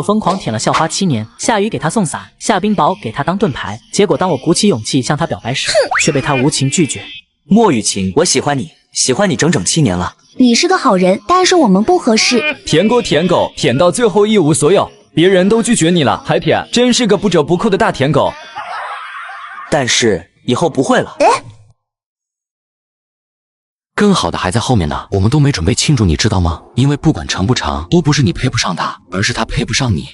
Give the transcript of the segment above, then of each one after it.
我疯狂舔了校花7年，下雨给他送伞，下冰雹给他当盾牌。结果当我鼓起勇气向他表白时，却被他无情拒绝。莫雨晴，我喜欢你，喜欢你整整7年了。你是个好人，但是我们不合适。舔狗舔狗，舔到最后一无所有，别人都拒绝你了还舔，真是个不折不扣的大舔狗。但是以后不会了。更好的还在后面呢，我们都没准备庆祝，你知道吗？因为不管成不成，都不是你配不上他，而是他配不上你。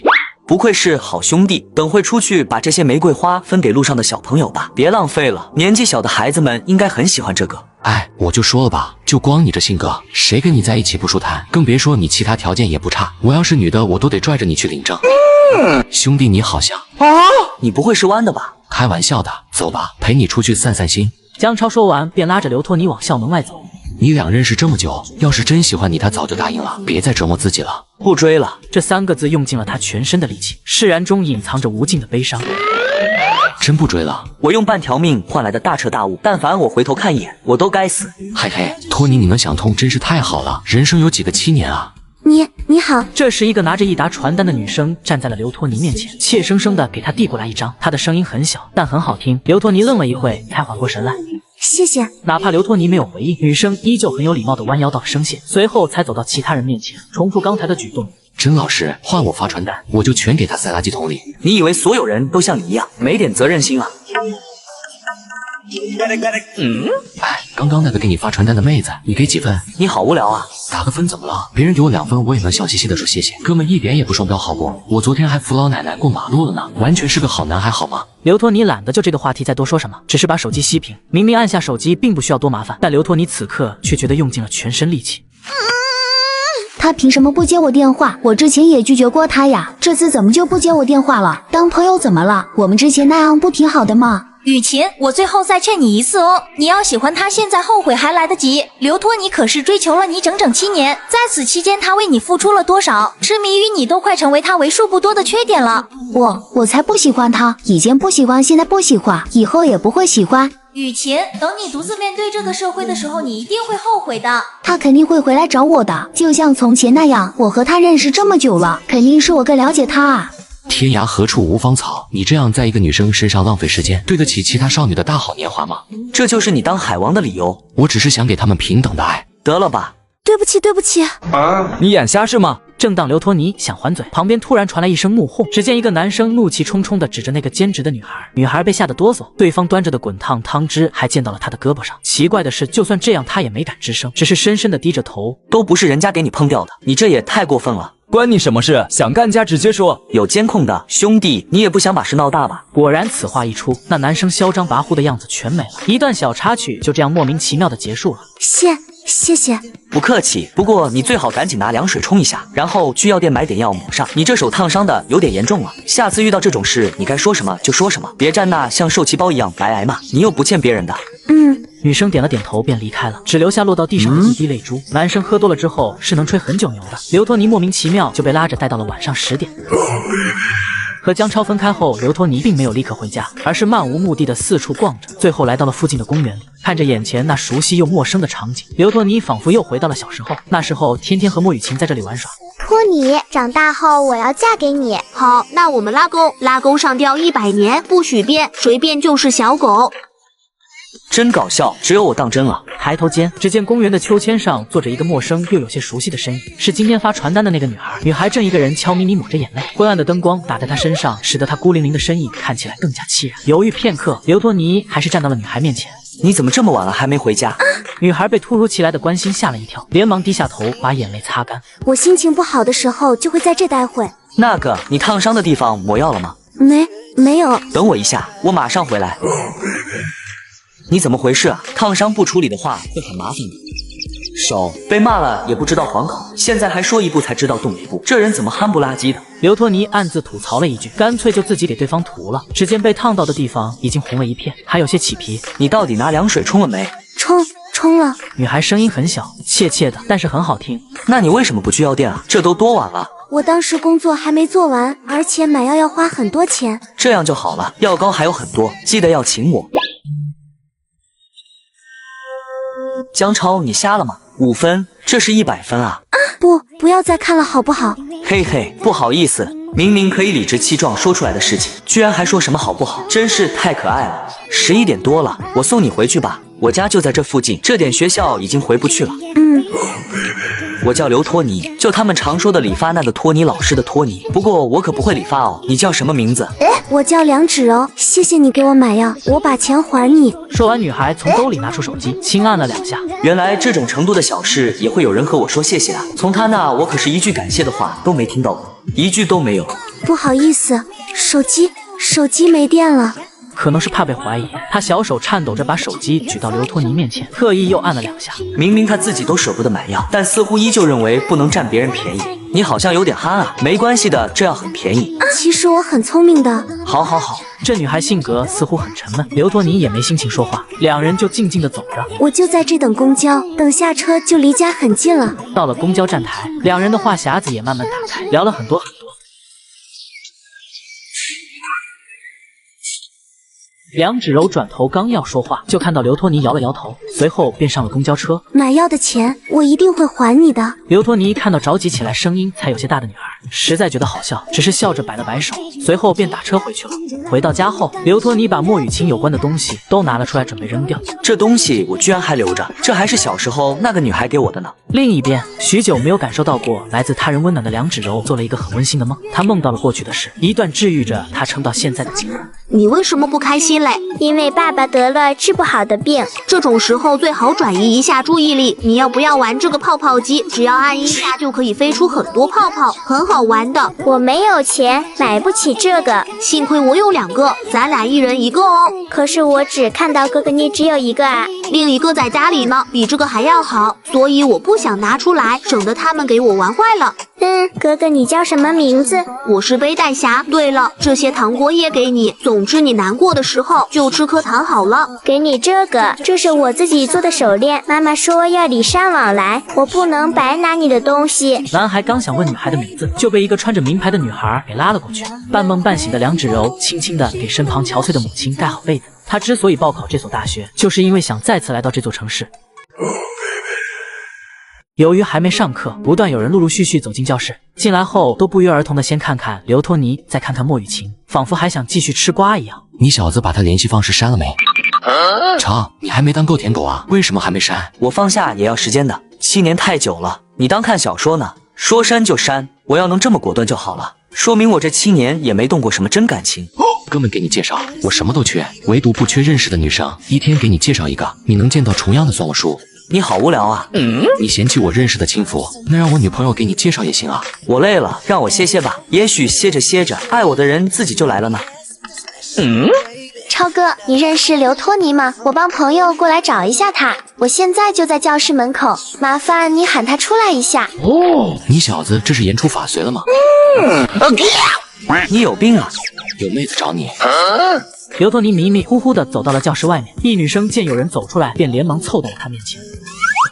不愧是好兄弟，等会出去把这些玫瑰花分给路上的小朋友吧，别浪费了。年纪小的孩子们应该很喜欢这个。哎，我就说了吧，就光你这性格，谁跟你在一起不舒坦？更别说你其他条件也不差。我要是女的，我都得拽着你去领证。兄弟，你好像你不会是弯的吧？开玩笑的，走吧，陪你出去散散心。江超说完，便拉着刘托尼往校门外走。你俩认识这么久，要是真喜欢你，他早就答应了。别再折磨自己了。不追了，这3个字用尽了他全身的力气，释然中隐藏着无尽的悲伤。真不追了？我用半条命换来的大彻大悟，但凡我回头看一眼，我都该死。嘿嘿，托尼，你能想通真是太好了。人生有几个7年啊？你好。这时，一个拿着一沓传单的女生站在了刘托尼面前，怯生生的给他递过来一张。她的声音很小，但很好听。刘托尼愣了一会，才缓过神来。谢谢。哪怕刘托尼没有回应，女生依旧很有礼貌的弯腰道声谢，随后才走到其他人面前，重复刚才的举动。甄老师，换我发传单，我就全给他塞垃圾桶里。你以为所有人都像你一样，没点责任心啊？哎，刚刚那个给你发传单的妹子，你给几分？你好无聊啊！打个分怎么了？别人给我2分，我也能笑嘻嘻的说谢谢。哥们一点也不双标好不？我昨天还扶老奶奶过马路了呢，完全是个好男孩好吗？刘托尼懒得就这个话题再多说什么，只是把手机熄屏。明明按下手机并不需要多麻烦，但刘托尼此刻却觉得用尽了全身力气。他凭什么不接我电话？我之前也拒绝过他呀，这次怎么就不接我电话了？当朋友怎么了？我们之前那样不挺好的吗？雨晴，我最后再劝你一次哦，你要喜欢他，现在后悔还来得及。刘托尼可是追求了你整整7年，在此期间他为你付出了多少？痴迷于你都快成为他为数不多的缺点了。我才不喜欢他，以前不喜欢，现在不喜欢，以后也不会喜欢。雨晴，等你独自面对这个社会的时候，你一定会后悔的。他肯定会回来找我的，就像从前那样。我和他认识这么久了，肯定是我更了解他啊。天涯何处无芳草，你这样在一个女生身上浪费时间，对得起其他少女的大好年华吗？这就是你当海王的理由？我只是想给他们平等的爱。得了吧。对不起对不起啊！你眼瞎是吗？正当刘托尼想还嘴，旁边突然传来一声怒喝，只见一个男生怒气冲冲地指着那个兼职的女孩，女孩被吓得哆嗦，对方端着的滚烫汤汁还溅到了她的胳膊上。奇怪的是，就算这样，她也没敢吱声，只是深深地低着头。都不是人家给你碰掉的，你这也太过分了。关你什么事？想干架直接说。有监控的，兄弟，你也不想把事闹大吧？果然，此话一出，那男生嚣张跋扈的样子全没了，一段小插曲就这样莫名其妙地结束了。谢谢。不客气，不过你最好赶紧拿凉水冲一下，然后去药店买点药抹上。你这手烫伤的有点严重了，下次遇到这种事，你该说什么就说什么，别站那像受气包一样白挨骂，你又不欠别人的。女生点了点头便离开了，只留下落到地上的一滴泪珠。男生喝多了之后是能吹很久牛的，刘托尼莫名其妙就被拉着带到了晚上10点。和江超分开后，刘托尼并没有立刻回家，而是漫无目的的四处逛着，最后来到了附近的公园里。看着眼前那熟悉又陌生的场景，刘托尼仿佛又回到了小时候，那时候天天和莫雨晴在这里玩耍。托尼，长大后我要嫁给你。好，那我们拉钩上吊100年，不许变，谁变就是小狗。真搞笑，只有我当真了。抬头间，只见公园的秋千上坐着一个陌生又有些熟悉的身影，是今天发传单的那个女孩。女孩正一个人悄咪咪抹着眼泪，昏暗的灯光打在她身上，使得她孤零零的身影看起来更加凄然。犹豫片刻，刘托尼还是站到了女孩面前。你怎么这么晚了还没回家？女孩被突如其来的关心吓了一跳，连忙低下头把眼泪擦干。我心情不好的时候就会在这待会。那个，你烫伤的地方抹药了吗？没有。等我一下，我马上回来。你怎么回事啊？烫伤不处理的话会很麻烦的。手被骂了也不知道还口，现在还说一步才知道动一步，这人怎么憨不拉几的？刘托尼暗自吐槽了一句，干脆就自己给对方涂了。只见被烫到的地方已经红了一片，还有些起皮。你到底拿凉水冲了没？冲了。女孩声音很小，怯怯的，但是很好听。那你为什么不去药店啊？这都多晚了。我当时工作还没做完，而且买药要花很多钱。这样就好了，药膏还有很多，记得要请我。江超，你瞎了吗？5分，这是100分啊！不要再看了好不好？嘿嘿，不好意思，明明可以理直气壮说出来的事情，居然还说什么好不好，真是太可爱了。11点多了，我送你回去吧，我家就在这附近，这点学校已经回不去了。我叫刘托尼，就他们常说的理发那个托尼老师的托尼，不过我可不会理发哦。你叫什么名字？我叫梁芷柔，谢谢你给我买药，我把钱还你。说完，女孩从兜里拿出手机，轻按了2下。原来这种程度的小事也会有人和我说谢谢啊！从他那我可是一句感谢的话都没听到过，一句都没有。不好意思，手机没电了。可能是怕被怀疑，他小手颤抖着把手机举到刘托尼面前，特意又按了2下。明明他自己都舍不得买药，但似乎依旧认为不能占别人便宜。你好像有点憨啊，没关系的，这样很便宜。其实我很聪明的。好，这女孩性格似乎很沉闷，刘托尼也没心情说话，两人就静静地走着。我就在这等公交，等下车就离家很近了。到了公交站台，两人的话匣子也慢慢打开，聊了很多。梁芷柔转头刚要说话，就看到刘托尼摇了摇头，随后便上了公交车。买药的钱我一定会还你的。刘托尼看到着急起来声音才有些大的女孩，实在觉得好笑，只是笑着摆了摆手，随后便打车回去了。回到家后，刘托尼把莫雨晴有关的东西都拿了出来，准备扔掉。这东西我居然还留着，这还是小时候那个女孩给我的呢。另一边，许久没有感受到过来自他人温暖的梁芷柔做了一个很温馨的梦，她梦到了过去的事，一段治愈着她撑到现在的经历。你为什么不开心嘞？因为爸爸得了治不好的病。这种时候最好转移一下注意力。你要不要玩这个泡泡机？只要按一下就可以飞出很多泡泡，很好玩的。我没有钱，买不起这个。幸亏我有2个，咱俩一人一个哦。可是我只看到哥哥你只有一个啊，另一个在家里呢，比这个还要好，所以我不想拿出来，省得他们给我玩坏了。哥哥你叫什么名字？我是背带侠。对了，这些糖果也给你，总之你难过的时候就吃颗糖好了。给你这个，这是我自己做的手链，妈妈说要礼尚往来，我不能白拿你的东西。男孩刚想问女孩的名字，就被一个穿着名牌的女孩给拉了过去。半梦半醒的梁芷柔轻轻地给身旁憔悴的母亲盖好被子。她之所以报考这所大学，就是因为想再次来到这座城市。由于还没上课，不断有人陆陆续续走进教室，进来后都不约而同的先看看刘托尼，再看看莫雨晴，仿佛还想继续吃瓜一样。你小子把他联系方式删了没？成，你还没当够舔狗啊？为什么还没删？我放下也要时间的，7年太久了，你当看小说呢？说删就删，我要能这么果断就好了，说明我这7年也没动过什么真感情。哥们给你介绍，我什么都缺，唯独不缺认识的女生，一天给你介绍一个，你能见到重样的算我输。你好无聊啊！你嫌弃我认识的轻浮，那让我女朋友给你介绍也行啊。我累了，让我歇歇吧，也许歇着歇着，爱我的人自己就来了呢。超哥，你认识刘托尼吗？我帮朋友过来找一下他，我现在就在教室门口，麻烦你喊他出来一下。你小子这是言出法随了吗？你有病啊！有妹子找你。刘托尼迷迷糊糊地走到了教室外面，一女生见有人走出来，便连忙凑到了他面前。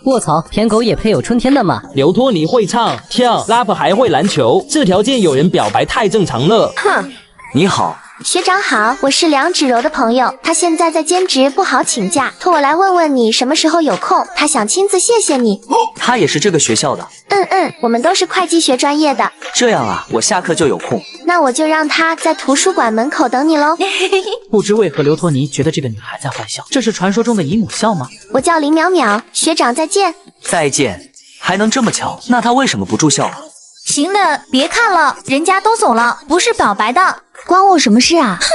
卧槽，舔狗也配有春天的吗？刘托尼会唱跳 rap 还会篮球，这条件有人表白太正常了。哼，你好。学长好，我是梁芷柔的朋友，她现在在兼职，不好请假，托我来问问你什么时候有空，她想亲自谢谢你。她也是这个学校的？我们都是会计学专业的。这样啊，我下课就有空。那我就让她在图书馆门口等你喽。不知为何刘托尼觉得这个女孩在坏笑，这是传说中的姨母笑吗？我叫林淼淼，学长再见。再见，还能这么巧？那她为什么不住校啊？行了，别看了，人家都走了，不是表白的。关我什么事啊？哼！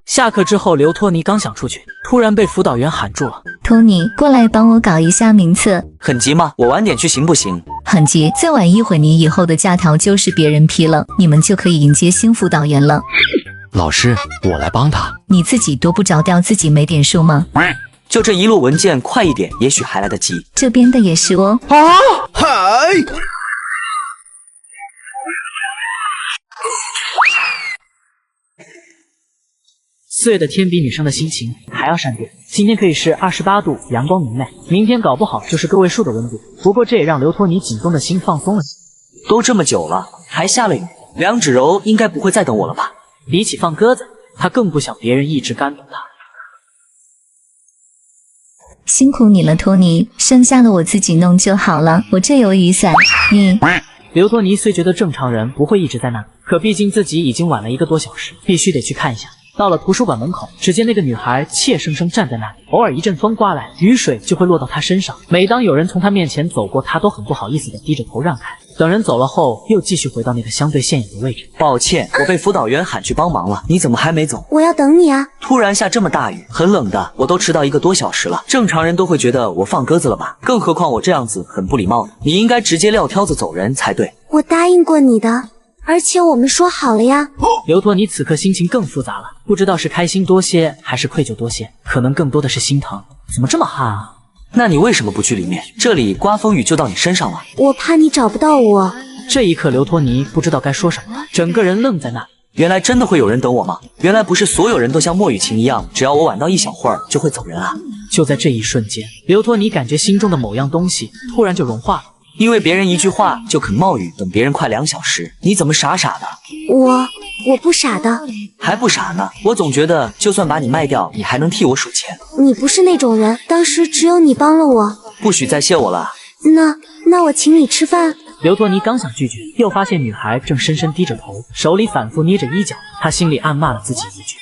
下课之后，刘托尼刚想出去，突然被辅导员喊住了。托尼，过来帮我搞一下名次。很急吗？我晚点去行不行？很急，再晚一会你以后的假条就是别人批了，你们就可以迎接新辅导员了。老师，我来帮他。你自己都不着调自己没点数吗？就这一摞文件，快一点，也许还来得及。这边的也是哦。嗨！4月的天比女生的心情还要善变，今天可以是28度，阳光明媚，明天搞不好就是个位数的温度。不过这也让刘托尼紧绷的心放松了些。都这么久了，还下了雨，梁芷柔应该不会再等我了吧？比起放鸽子，他更不想别人一直干等他。辛苦你了，托尼，剩下的我自己弄就好了。我这有雨伞，你。刘托尼虽觉得正常人不会一直在那里，可毕竟自己已经晚了1个多小时，必须得去看一下。到了图书馆门口，只见那个女孩怯生生站在那里，偶尔一阵风刮来，雨水就会落到她身上。每当有人从她面前走过，她都很不好意思地低着头让开。等人走了后，又继续回到那个相对显眼的位置。抱歉，我被辅导员喊去帮忙了，你怎么还没走？我要等你啊！突然下这么大雨，很冷的，我都迟到1个多小时了。正常人都会觉得我放鸽子了吧？更何况我这样子很不礼貌的，你应该直接撂挑子走人才对。我答应过你的，而且我们说好了呀。刘托尼此刻心情更复杂了，不知道是开心多些，还是愧疚多些，可能更多的是心疼。怎么这么旱啊？那你为什么不去里面？这里刮风雨就到你身上了。我怕你找不到我。这一刻，刘托尼不知道该说什么了，整个人愣在那里。原来真的会有人等我吗？原来不是所有人都像莫雨晴一样，只要我晚到一小会儿就会走人啊！就在这一瞬间，刘托尼感觉心中的某样东西突然就融化了。因为别人一句话就肯冒雨等别人快2小时，你怎么傻傻的？我不傻的。还不傻呢？我总觉得就算把你卖掉，你还能替我数钱。你不是那种人，当时只有你帮了我。不许再谢我了。那我请你吃饭。刘托尼刚想拒绝，又发现女孩正深深低着头，手里反复捏着衣角，他心里暗骂了自己一句。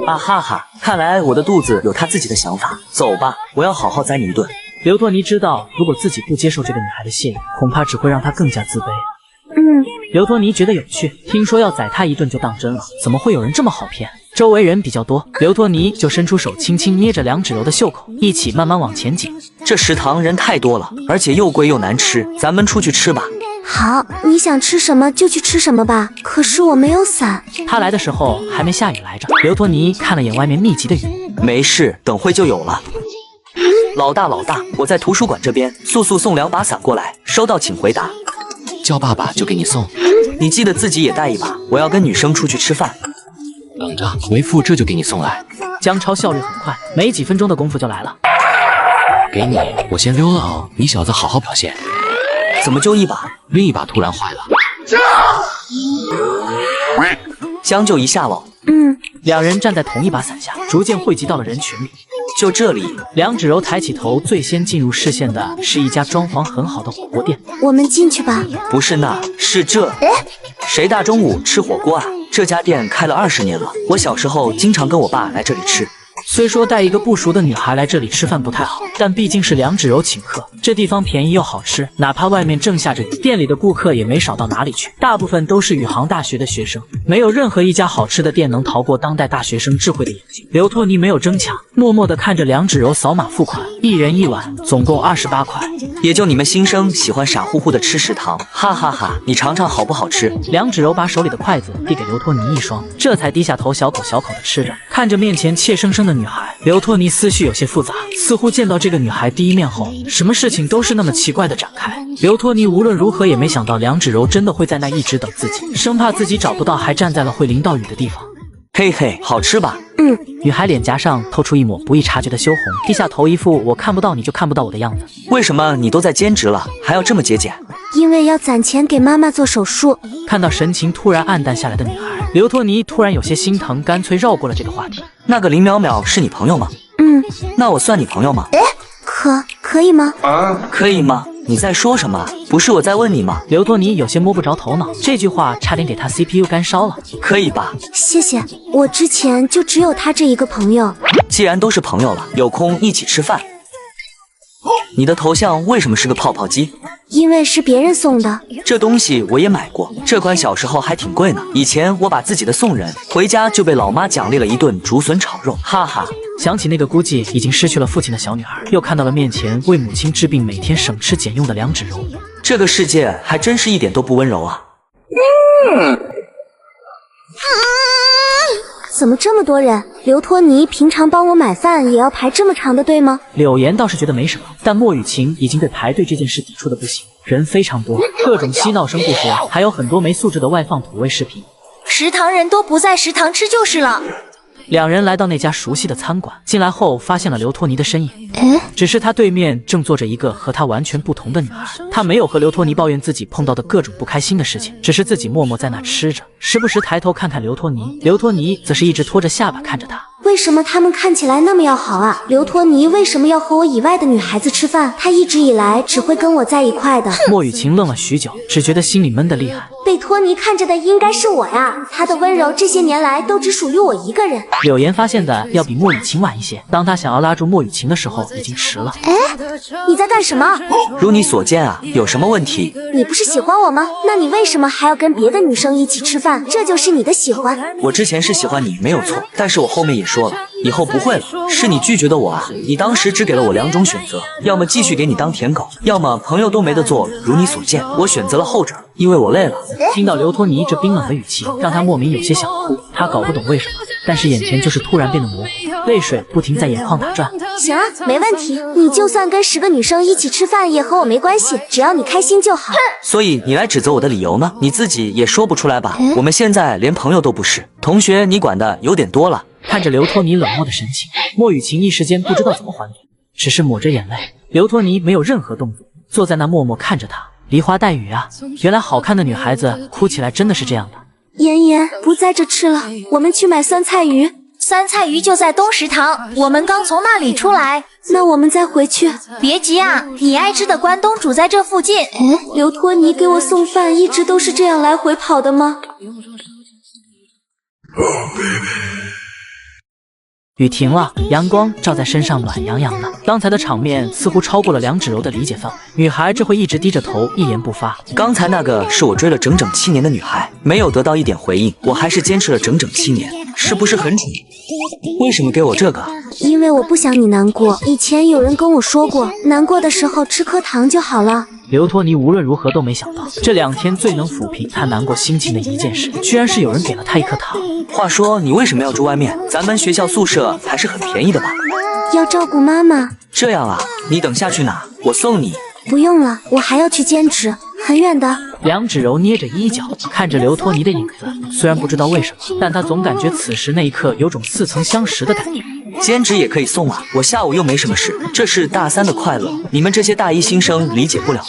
啊哈哈，看来我的肚子有他自己的想法。走吧，我要好好宰你一顿。刘托尼知道，如果自己不接受这个女孩的谢意，恐怕只会让她更加自卑。刘托尼觉得有趣，听说要宰她一顿就当真了，怎么会有人这么好骗？周围人比较多，刘托尼就伸出手轻轻捏着梁芷柔的袖口，一起慢慢往前挤。这食堂人太多了，而且又贵又难吃，咱们出去吃吧。好，你想吃什么就去吃什么吧。可是我没有伞。他来的时候还没下雨来着。刘托尼看了眼外面密集的雨，没事，等会就有了。老大，我在图书馆这边，速送2把伞过来，收到请回答。叫爸爸就给你送，你记得自己也带一把，我要跟女生出去吃饭。等着，为父这就给你送来。江超效率很快，没几分钟的功夫就来了。给你，我先溜了哦，你小子好好表现。怎么就一把？另一把突然坏了。将就一下喽。两人站在同一把伞下，逐渐汇集到了人群里。就这里，梁芷柔抬起头，最先进入视线的是一家装潢很好的火锅店。我们进去吧。不是那，是这。谁大中午吃火锅啊？这家店开了20年了，我小时候经常跟我爸来这里吃。虽说带一个不熟的女孩来这里吃饭不太好，但毕竟是梁芷柔请客，这地方便宜又好吃，哪怕外面正下着雨，店里的顾客也没少到哪里去，大部分都是宇航大学的学生，没有任何一家好吃的店能逃过当代大学生智慧的眼睛。刘托尼没有争抢，默默地看着梁芷柔扫码付款，1人1碗，总共28块。也就你们新生喜欢傻乎乎的吃食堂，哈哈哈！你尝尝好不好吃？梁芷柔把手里的筷子递给刘托尼一双，这才低下头小口小口的吃着，看着面前怯生生的女孩，刘托尼思绪有些复杂，似乎见到这个女孩第一面后，什么事情都是那么奇怪的展开。刘托尼无论如何也没想到梁芷柔真的会在那一直等自己，生怕自己找不到，还站在了会淋到雨的地方。嘿嘿，好吃吧？女孩脸颊上透出一抹不易察觉的羞红，低下头一副我看不到你就看不到我的样子。为什么你都在兼职了，还要这么节俭？因为要攒钱给妈妈做手术。看到神情突然暗淡下来的女孩，刘托尼突然有些心疼，干脆绕过了这个话题。那个林淼淼是你朋友吗？那我算你朋友吗？可以吗？可以吗？你在说什么？不是我在问你吗？刘托尼有些摸不着头脑，这句话差点给他 CPU 干烧了。可以吧？谢谢，我之前就只有他这一个朋友。既然都是朋友了，有空一起吃饭。你的头像为什么是个泡泡机？因为是别人送的。这东西我也买过，这款小时候还挺贵呢。以前我把自己的送人，回家就被老妈奖励了一顿竹笋炒肉，哈哈。想起那个估计已经失去了父亲的小女孩，又看到了面前为母亲治病每天省吃俭用的梁芷柔，这个世界还真是一点都不温柔啊。怎么这么多人？刘托尼平常帮我买饭也要排这么长的队吗？柳岩倒是觉得没什么，但莫雨晴已经对排队这件事抵触的不行，人非常多，各种嬉闹声不说，还有很多没素质的外放土味视频。食堂人都不在食堂吃就是了。两人来到那家熟悉的餐馆，进来后发现了刘托尼的身影。只是他对面正坐着一个和他完全不同的女孩。他没有和刘托尼抱怨自己碰到的各种不开心的事情，只是自己默默在那吃着，时不时抬头看看刘托尼。刘托尼则是一直拖着下巴看着他。为什么他们看起来那么要好啊？刘托尼为什么要和我以外的女孩子吃饭？他一直以来只会跟我在一块的。莫雨晴愣了许久，只觉得心里闷得厉害。被托尼看着的应该是我呀，他的温柔这些年来都只属于我一个人。柳岩发现的要比莫雨晴晚一些，当他想要拉住莫雨晴的时候，已经迟了。哎，你在干什么？如你所见啊，有什么问题？你不是喜欢我吗？那你为什么还要跟别的女生一起吃饭？这就是你的喜欢？我之前是喜欢你，没有错，但是我后面也说了，以后不会了。是你拒绝的我啊！你当时只给了我2种选择，要么继续给你当舔狗，要么朋友都没得做。如你所见，我选择了后者，因为我累了。听到刘托尼这冰冷的语气，让他莫名有些想哭。他搞不懂为什么，但是眼前就是突然变得模糊，泪水不停在眼眶打转。行啊，没问题。你就算跟10个女生一起吃饭也和我没关系，只要你开心就好。所以你来指责我的理由呢？你自己也说不出来吧？我们现在连朋友都不是，同学你管的有点多了。看着刘托尼冷漠的神情，莫雨晴一时间不知道怎么还嘴，只是抹着眼泪。刘托尼没有任何动作，坐在那默默看着他。梨花带雨啊，原来好看的女孩子哭起来真的是这样的。妍妍不在这吃了，我们去买酸菜鱼。酸菜鱼就在东食堂，我们刚从那里出来。那我们再回去。别急啊，你爱吃的关东煮在这附近。刘托尼给我送饭一直都是这样来回跑的吗？雨停了，阳光照在身上暖洋洋的。刚才的场面似乎超过了梁芷柔的理解范围，女孩这会一直低着头一言不发。刚才那个是我追了整整7年的女孩，没有得到一点回应，我还是坚持了整整7年，是不是很蠢？为什么给我这个？因为我不想你难过。以前有人跟我说过，难过的时候吃颗糖就好了。刘托尼无论如何都没想到，这2天最能抚平他难过心情的一件事，居然是有人给了他一颗糖。话说你为什么要住外面？咱们学校宿舍还是很便宜的吧？要照顾妈妈。这样啊，你等下去哪？我送你。不用了，我还要去兼职，很远的。梁芷柔捏着衣角，看着刘托尼的影子，虽然不知道为什么，但她总感觉此时那一刻有种似曾相识的感觉。兼职也可以送啊，我下午又没什么事，这是大3的快乐，你们这些大1新生理解不了的。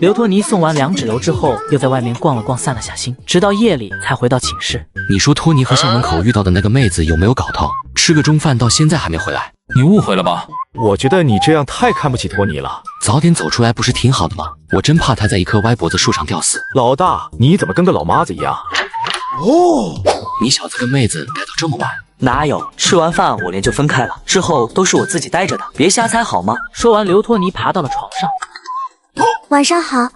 刘托尼送完梁芷柔之后，又在外面逛了逛，散了下心，直到夜里才回到寝室。你说托尼和校门口遇到的那个妹子有没有搞头？吃个中饭到现在还没回来。你误会了吧？我觉得你这样太看不起托尼了。早点走出来不是挺好的吗？我真怕他在一棵歪脖子树上吊死。老大，你怎么跟个老妈子一样？哦，你小子跟妹子待到这么晚？哪有，吃完饭我俩就分开了，之后都是我自己待着的，别瞎猜好吗？说完，刘托尼爬到了床上。晚上好。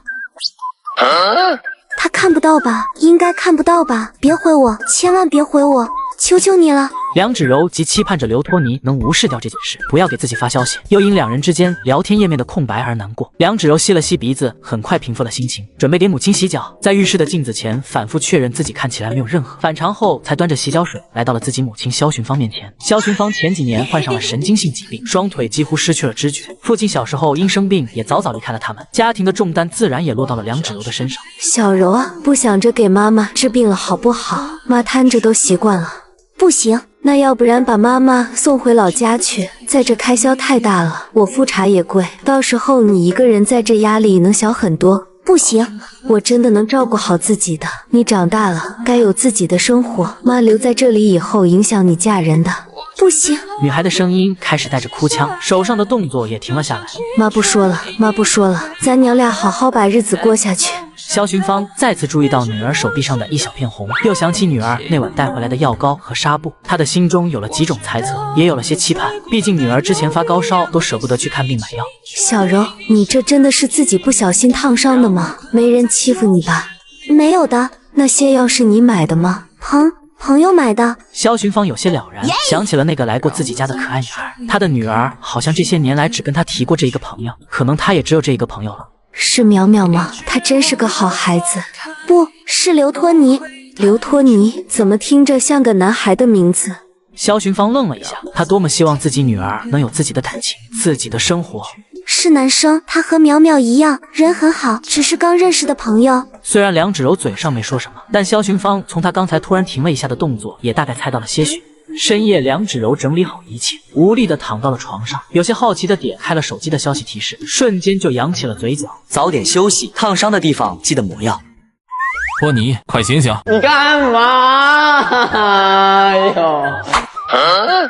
他看不到吧？应该看不到吧？别回我，千万别回我，求求你了。梁芷柔极期盼着刘托尼能无视掉这件事，不要给自己发消息，又因2人之间聊天页面的空白而难过。梁芷柔吸了吸鼻子，很快平复了心情，准备给母亲洗脚，在浴室的镜子前反复确认自己看起来没有任何反常后，才端着洗脚水来到了自己母亲萧寻芳面前。萧寻芳前几年患上了神经性疾病，双腿几乎失去了知觉，父亲小时候因生病也早早离开了他们，家庭的重担自然也落到了梁芷柔的身上。小柔啊，不想着给妈妈治病了好不好？妈瘫着都习惯了。不行，那要不然把妈妈送回老家去，在这开销太大了，我复查也贵，到时候你一个人在这压力能小很多。不行，我真的能照顾好自己的。你长大了，该有自己的生活，妈留在这里以后影响你嫁人的。不行。女孩的声音开始带着哭腔，手上的动作也停了下来。妈不说了，妈不说了，咱娘俩好好把日子过下去。萧寻芳再次注意到女儿手臂上的一小片红，又想起女儿那晚带回来的药膏和纱布，她的心中有了几种猜测，也有了些期盼。毕竟女儿之前发高烧都舍不得去看病买药。小柔，你这真的是自己不小心烫伤的吗？没人欺负你吧？没有的。那些药是你买的吗？朋友买的。萧寻芳有些了然，想起了那个来过自己家的可爱女孩，她的女儿好像这些年来只跟她提过这一个朋友，可能她也只有这一个朋友了。是淼淼吗？她真是个好孩子。不是刘托尼。刘托尼怎么听着像个男孩的名字？萧寻芳愣了一下，她多么希望自己女儿能有自己的感情，自己的生活。是男生，他和淼淼一样，人很好，只是刚认识的朋友。虽然梁芷柔嘴上没说什么，但萧寻芳从她刚才突然停了一下的动作，也大概猜到了些许。深夜，梁芷柔整理好一切，无力地躺到了床上，有些好奇地点开了手机的消息提示，瞬间就扬起了嘴角。早点休息，烫伤的地方记得抹药。托尼，快醒醒！你干嘛？哎呦！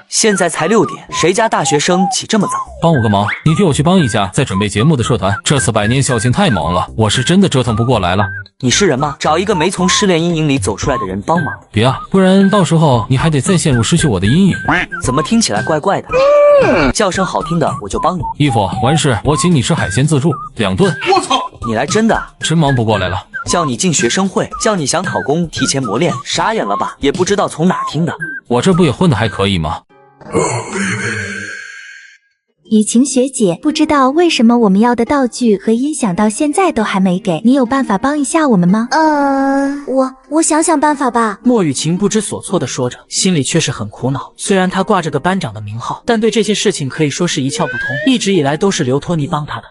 现在才6点，谁家大学生起这么早？帮我个忙，你替我去帮一下在准备节目的社团。这次百年校庆太忙了，我是真的折腾不过来了。你是人吗？找一个没从失恋阴影里走出来的人帮忙。别啊，不然到时候你还得再陷入失去我的阴影。怎么听起来怪怪的？叫声好听的我就帮你。衣服完事，我请你吃海鲜自助2顿。我操，你来真的啊？真忙不过来了。叫你进学生会，叫你想考公提前磨练，傻眼了吧？也不知道从哪听的。我这不也混得还可以吗？雨晴学姐，不知道为什么我们要的道具和音响到现在都还没给，你有办法帮一下我们吗？我想想办法吧。莫雨晴不知所措地说着，心里却是很苦恼。虽然她挂着个班长的名号，但对这些事情可以说是一窍不通，一直以来都是刘托尼帮她的。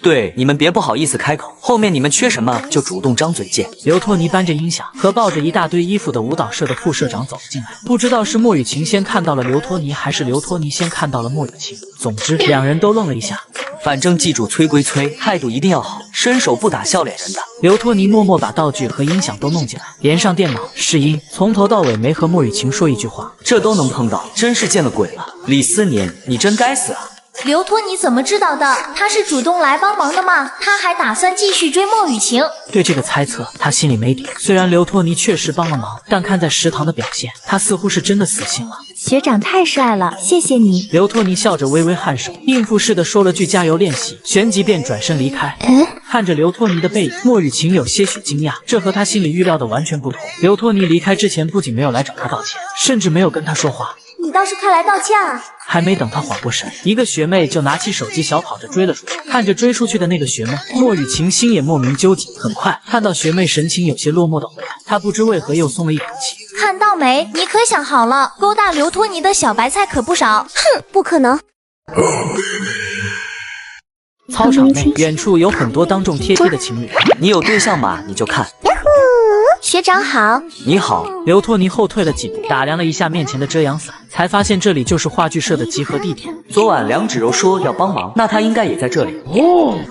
对，你们别不好意思开口，后面你们缺什么就主动张嘴借。刘托尼搬着音响和抱着一大堆衣服的舞蹈社的副社长走了进来，不知道是莫雨晴先看到了刘托尼，还是刘托尼先看到了莫雨晴。总之，两人都愣了一下。反正记住，催归催，态度一定要好，伸手不打笑脸人的。刘托尼默默把道具和音响都弄进来，连上电脑试音，从头到尾没和莫雨晴说一句话。这都能碰到，真是见了鬼了。李思年，你真该死啊！刘托尼怎么知道的？他是主动来帮忙的吗？他还打算继续追莫雨晴。对这个猜测，他心里没底。虽然刘托尼确实帮了忙，但看在食堂的表现，他似乎是真的死心了。学长太帅了，谢谢你。刘托尼笑着微微颔首，应付似的说了句加油练习，旋即便转身离开。看着刘托尼的背影，莫雨晴有些许惊讶，这和他心里预料的完全不同。刘托尼离开之前，不仅没有来找他道歉，甚至没有跟他说话。你倒是快来道歉啊！还没等他缓过神，一个学妹就拿起手机小跑着追了出去。看着追出去的那个学妹，莫雨晴心也莫名揪紧。很快看到学妹神情有些落寞的回来，她不知为何又松了一口气。看到没？你可想好了，勾搭刘托尼的小白菜可不少。哼，不可能。操场内，远处有很多当众贴贴的情侣。你有对象吗？你就看。学长好。你好。刘托尼后退了几步，打量了一下面前的遮阳伞，才发现这里就是话剧社的集合地点。昨晚梁芷柔说要帮忙，那她应该也在这里。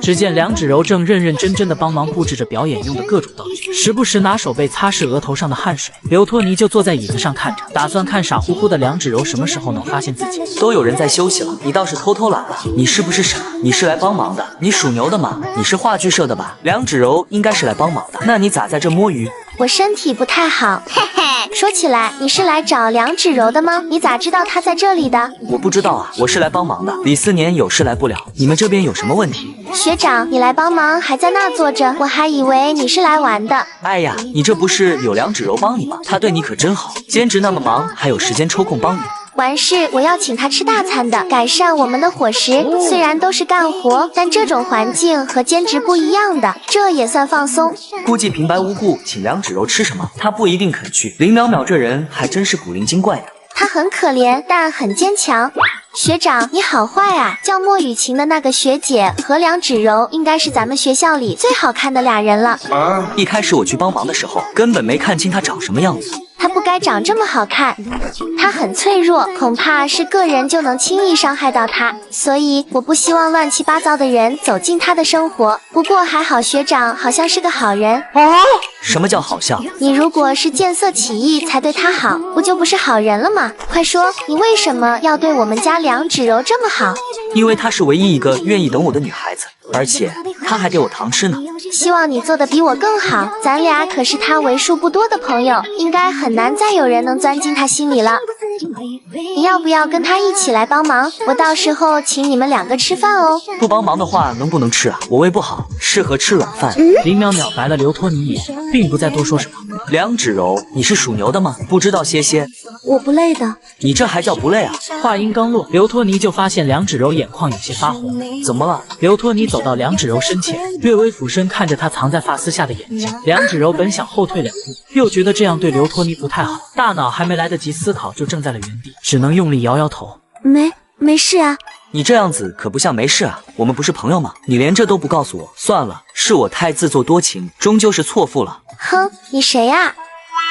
只见梁芷柔正认认真真的帮忙布置着表演用的各种道具，时不时拿手背擦拭额头上的汗水。刘托尼就坐在椅子上看着，打算看傻乎乎的梁芷柔什么时候能发现自己。都有人在休息了，你倒是偷偷懒了。你是不是傻？你是来帮忙的？你属牛的吗？你是话剧社的吧？梁芷柔应该是来帮忙的，那你咋在这摸鱼？我身体不太好，嘿嘿。说起来，你是来找梁芷柔的吗？你咋知道她在这里的？我不知道啊，我是来帮忙的。李思年有事来不了，你们这边有什么问题？学长，你来帮忙还在那坐着，我还以为你是来玩的。哎呀，你这不是有梁芷柔帮你吗？她对你可真好，兼职那么忙，还有时间抽空帮你。完事我要请他吃大餐的，改善我们的伙食。虽然都是干活，但这种环境和兼职不一样的，这也算放松。估计平白无故请梁芷柔吃什么，他不一定肯去。林淼淼这人还真是古灵精怪的。他很可怜，但很坚强。学长，你好坏啊！叫莫雨晴的那个学姐和梁芷柔，应该是咱们学校里最好看的俩人了。一开始我去帮忙的时候，根本没看清她长什么样子。她不该长这么好看，她很脆弱，恐怕是个人就能轻易伤害到她，所以我不希望乱七八糟的人走进她的生活。不过还好学长好像是个好人。什么叫好像？你如果是见色起意才对她好，不就不是好人了吗？快说，你为什么要对我们家梁芷柔这么好？因为她是唯一一个愿意等我的女孩子，而且她还给我糖吃呢。希望你做的比我更好，咱俩可是她为数不多的朋友，应该很难再有人能钻进她心里了。你要不要跟她一起来帮忙？我到时候请你们2个吃饭哦。不帮忙的话能不能吃啊？我胃不好，适合吃软饭。林淼淼白了刘托尼一眼，并不再多说什么。梁芷柔，你是属牛的吗？不知道歇歇。我不累的。你这还叫不累啊？话音刚落，刘托尼就发现梁芷柔眼眶有些发红。怎么了？刘托尼走到梁芷柔身前，略微俯身看着她藏在发丝下的眼睛。梁芷柔本想后退2步，又觉得这样对刘托尼不太好，大脑还没来得及思考，就怔在了原地，只能用力摇摇头。没事啊。你这样子可不像没事啊，我们不是朋友吗？你连这都不告诉我，算了，是我太自作多情，终究是错付了。哼，你谁呀？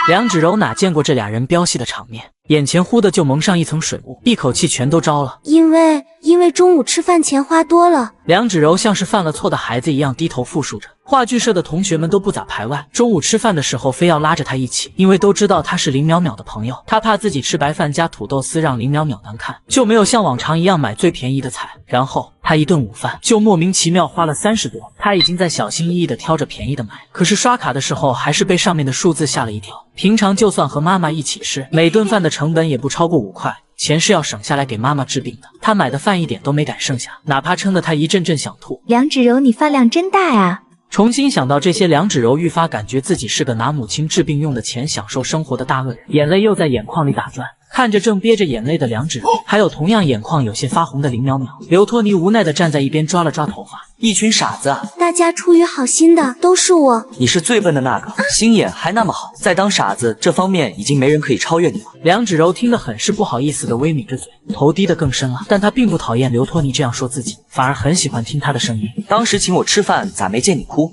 梁芷柔哪见过这俩人飙戏的场面，眼前忽的就蒙上一层水雾，一口气全都招了。因为中午吃饭钱花多了。梁芷柔像是犯了错的孩子一样低头复述着。话剧社的同学们都不咋排外，中午吃饭的时候非要拉着她一起，因为都知道她是林淼淼的朋友，她怕自己吃白饭加土豆丝让林淼淼难看，就没有像往常一样买最便宜的菜。然后她一顿午饭就莫名其妙花了30多，她已经在小心翼翼地挑着便宜的买，可是刷卡的时候还是被上面的数字吓了一跳。平常就算和妈妈一起吃，每顿饭的成本也不超过5块。钱是要省下来给妈妈治病的，她买的饭一点都没敢剩下，哪怕撑得她一阵阵想吐。梁芷柔，你饭量真大呀！重新想到这些，梁芷柔愈发感觉自己是个拿母亲治病用的钱享受生活的大恶人，眼泪又在眼眶里打转。看着正憋着眼泪的梁芷柔，还有同样眼眶有些发红的林淼淼，刘托尼无奈地站在一边抓了抓头发。一群傻子啊！大家出于好心的，都是我。你是最笨的那个，心眼还那么好，在当傻子这方面已经没人可以超越你了。梁芷柔听得很是不好意思地微抿着嘴，头低得更深了。但她并不讨厌刘托尼这样说自己，反而很喜欢听他的声音。当时请我吃饭，咋没见你哭？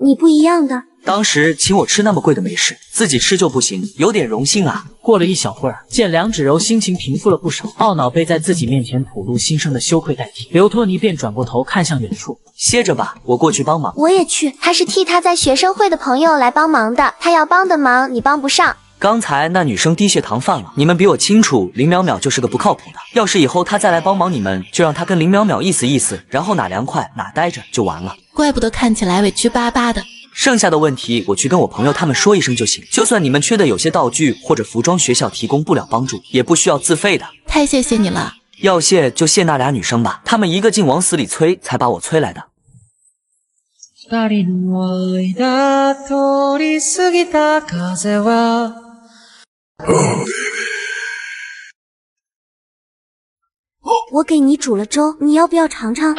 你不一样的。当时请我吃那么贵的没事，自己吃就不行，有点荣幸啊。过了一小会儿，见梁芷柔心情平复了不少，懊恼被在自己面前吐露心声的羞愧代替，刘托尼便转过头看向远处，歇着吧，我过去帮忙。我也去，他是替他在学生会的朋友来帮忙的，他要帮的忙你帮不上。刚才那女生低血糖犯了，你们比我清楚，林淼淼就是个不靠谱的。要是以后她再来帮忙你们，就让她跟林淼淼意思意思，然后哪凉快哪待着就完了。怪不得看起来委屈巴巴的。剩下的问题我去跟我朋友他们说一声就行，就算你们缺的有些道具或者服装学校提供不了帮助，也不需要自费的。太谢谢你了。要谢就谢那俩女生吧，她们一个劲往死里催，才把我催来的。我给你煮了粥，你要不要尝尝？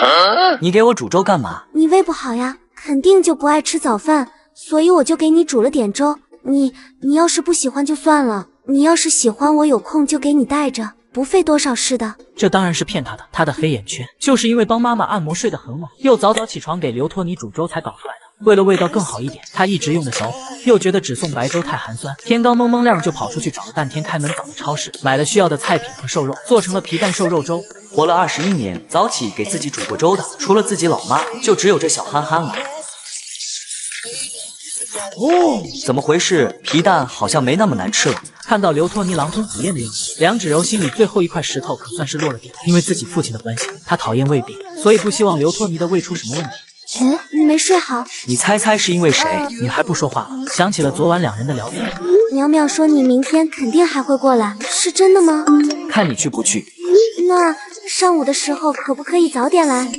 你给我煮粥干嘛？你胃不好呀，肯定就不爱吃早饭，所以我就给你煮了点粥。你要是不喜欢就算了，你要是喜欢，我有空就给你带着，不费多少事的。这当然是骗他的，他的黑眼圈就是因为帮妈妈按摩睡得很晚，又早早起床给刘托尼煮粥才搞出来的。为了味道更好一点，他一直用的小火，又觉得只送白粥太寒酸，天刚蒙蒙亮就跑出去找了半天开门早的超市，买了需要的菜品和瘦肉，做成了皮蛋瘦肉粥。活了21年，早起给自己煮过粥的，除了自己老妈，就只有这小憨憨了。怎么回事？皮蛋好像没那么难吃了。看到刘托尼狼吞虎咽的样子，梁芷柔心里最后一块石头可算是落了地。因为自己父亲的关系，她讨厌胃病，所以不希望刘托尼的胃出什么问题。你没睡好？你猜猜是因为谁？你还不说话了？想起了昨晚两人的聊天。淼淼说你明天肯定还会过来，是真的吗？看你去不去。那上午的时候可不可以早点来？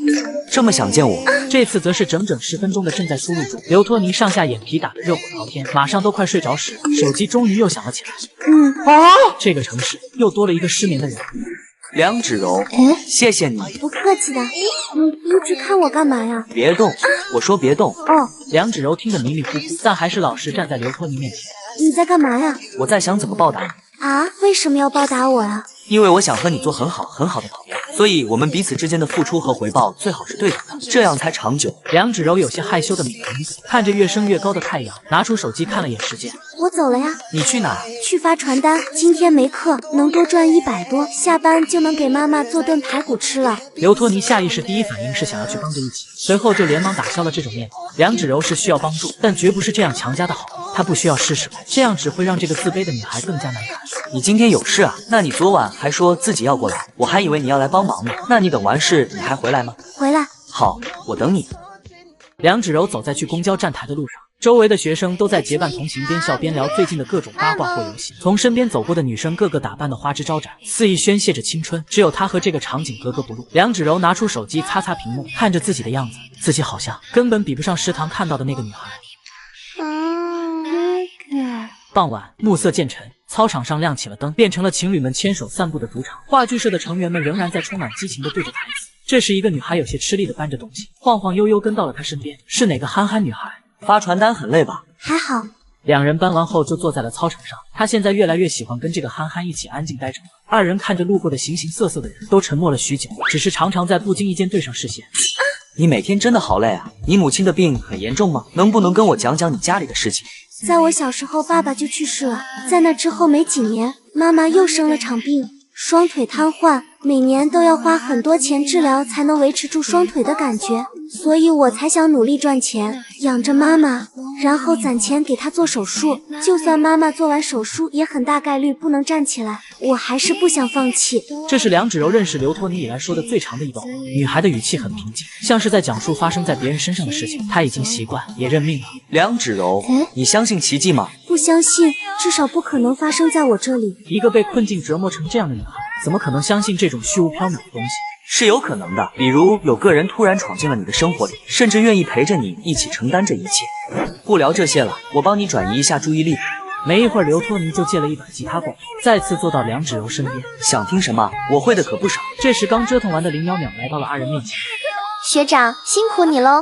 这么想见我？这次则是整整10分钟的正在输入中。刘托尼上下眼皮打得热火朝天，马上都快睡着时，手机终于又响了起来。这个城市又多了一个失眠的人。梁芷柔，谢谢你。不客气的。你一直看我干嘛呀？别动，我说别动。梁芷柔听得迷迷糊糊，但还是老实站在刘托尼面前。你在干嘛呀？我在想怎么报答你。啊？为什么要报答我呀？因为我想和你做很好的朋友，所以我们彼此之间的付出和回报最好是对等的，这样才长久。梁芷柔有些害羞的抿了抿嘴，看着越升越高的太阳，拿出手机看了眼时间。我走了呀。你去哪？去发传单，今天没课，能多赚100多，下班就能给妈妈做顿排骨吃了。刘托尼下意识第一反应是想要去帮着一起，随后就连忙打消了这种念头。梁芷柔是需要帮助，但绝不是这样强加的好，她不需要施舍，这样只会让这个自卑的女孩更加难堪。你今天有事啊？那你昨晚还说自己要过来，我还以为你要来帮忙呢。那你等完事你还回来吗？回来。好，我等你。梁芷柔走在去公交站台的路上，周围的学生都在结伴同行，边笑边聊最近的各种八卦或游戏。从身边走过的女生个个打扮的花枝招展，肆意宣泄着青春，只有她和这个场景格格不入。梁芷柔拿出手机擦擦屏幕，看着自己的样子，自己好像根本比不上食堂看到的那个女孩。傍晚，暮色渐沉，操场上亮起了灯，变成了情侣们牵手散步的主场。话剧社的成员们仍然在充满激情地对着台词。这时，一个女孩有些吃力地搬着东西，晃晃悠悠跟到了他身边。是哪个憨憨女孩？发传单很累吧？还好。两人搬完后就坐在了操场上。他现在越来越喜欢跟这个憨憨一起安静待着了。二人看着路过的形形色色的人，都沉默了许久，只是常常在不经意间对上视线。你每天真的好累啊！你母亲的病很严重吗？能不能跟我讲讲你家里的事情？在我小时候，爸爸就去世了。在那之后没几年，妈妈又生了场病，双腿瘫痪，每年都要花很多钱治疗才能维持住双腿的感觉，所以我才想努力赚钱，养着妈妈，然后攒钱给她做手术。就算妈妈做完手术，也很大概率不能站起来，我还是不想放弃。这是梁芷柔认识刘托尼以来说的最长的一段话。女孩的语气很平静，像是在讲述发生在别人身上的事情。她已经习惯，也认命了。梁芷柔，你相信奇迹吗？不相信，至少不可能发生在我这里。一个被困境折磨成这样的女孩，怎么可能相信这种虚无缥缈的东西？是有可能的，比如有个人突然闯进了你的生活里，甚至愿意陪着你一起承担这一切。不聊这些了，我帮你转移一下注意力。没一会儿，刘托尼就借了一把吉他过来，再次坐到梁芷柔身边。想听什么？我会的可不少。这时刚折腾完的林淼淼来到了二人面前。学长辛苦你喽！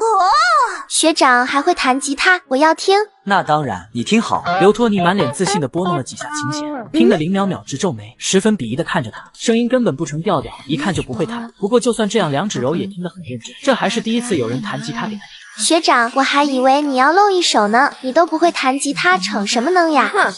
学长还会弹吉他，我要听。那当然，你听好。刘托尼满脸自信地拨弄了几下琴弦，听得林淼淼直皱眉，十分鄙夷地看着他，声音根本不成调调，一看就不会弹。不过就算这样，梁芷柔也听得很认真，这还是第一次有人弹吉他给他听。学长，我还以为你要露一手呢，你都不会弹吉他，逞什么能呀？哼！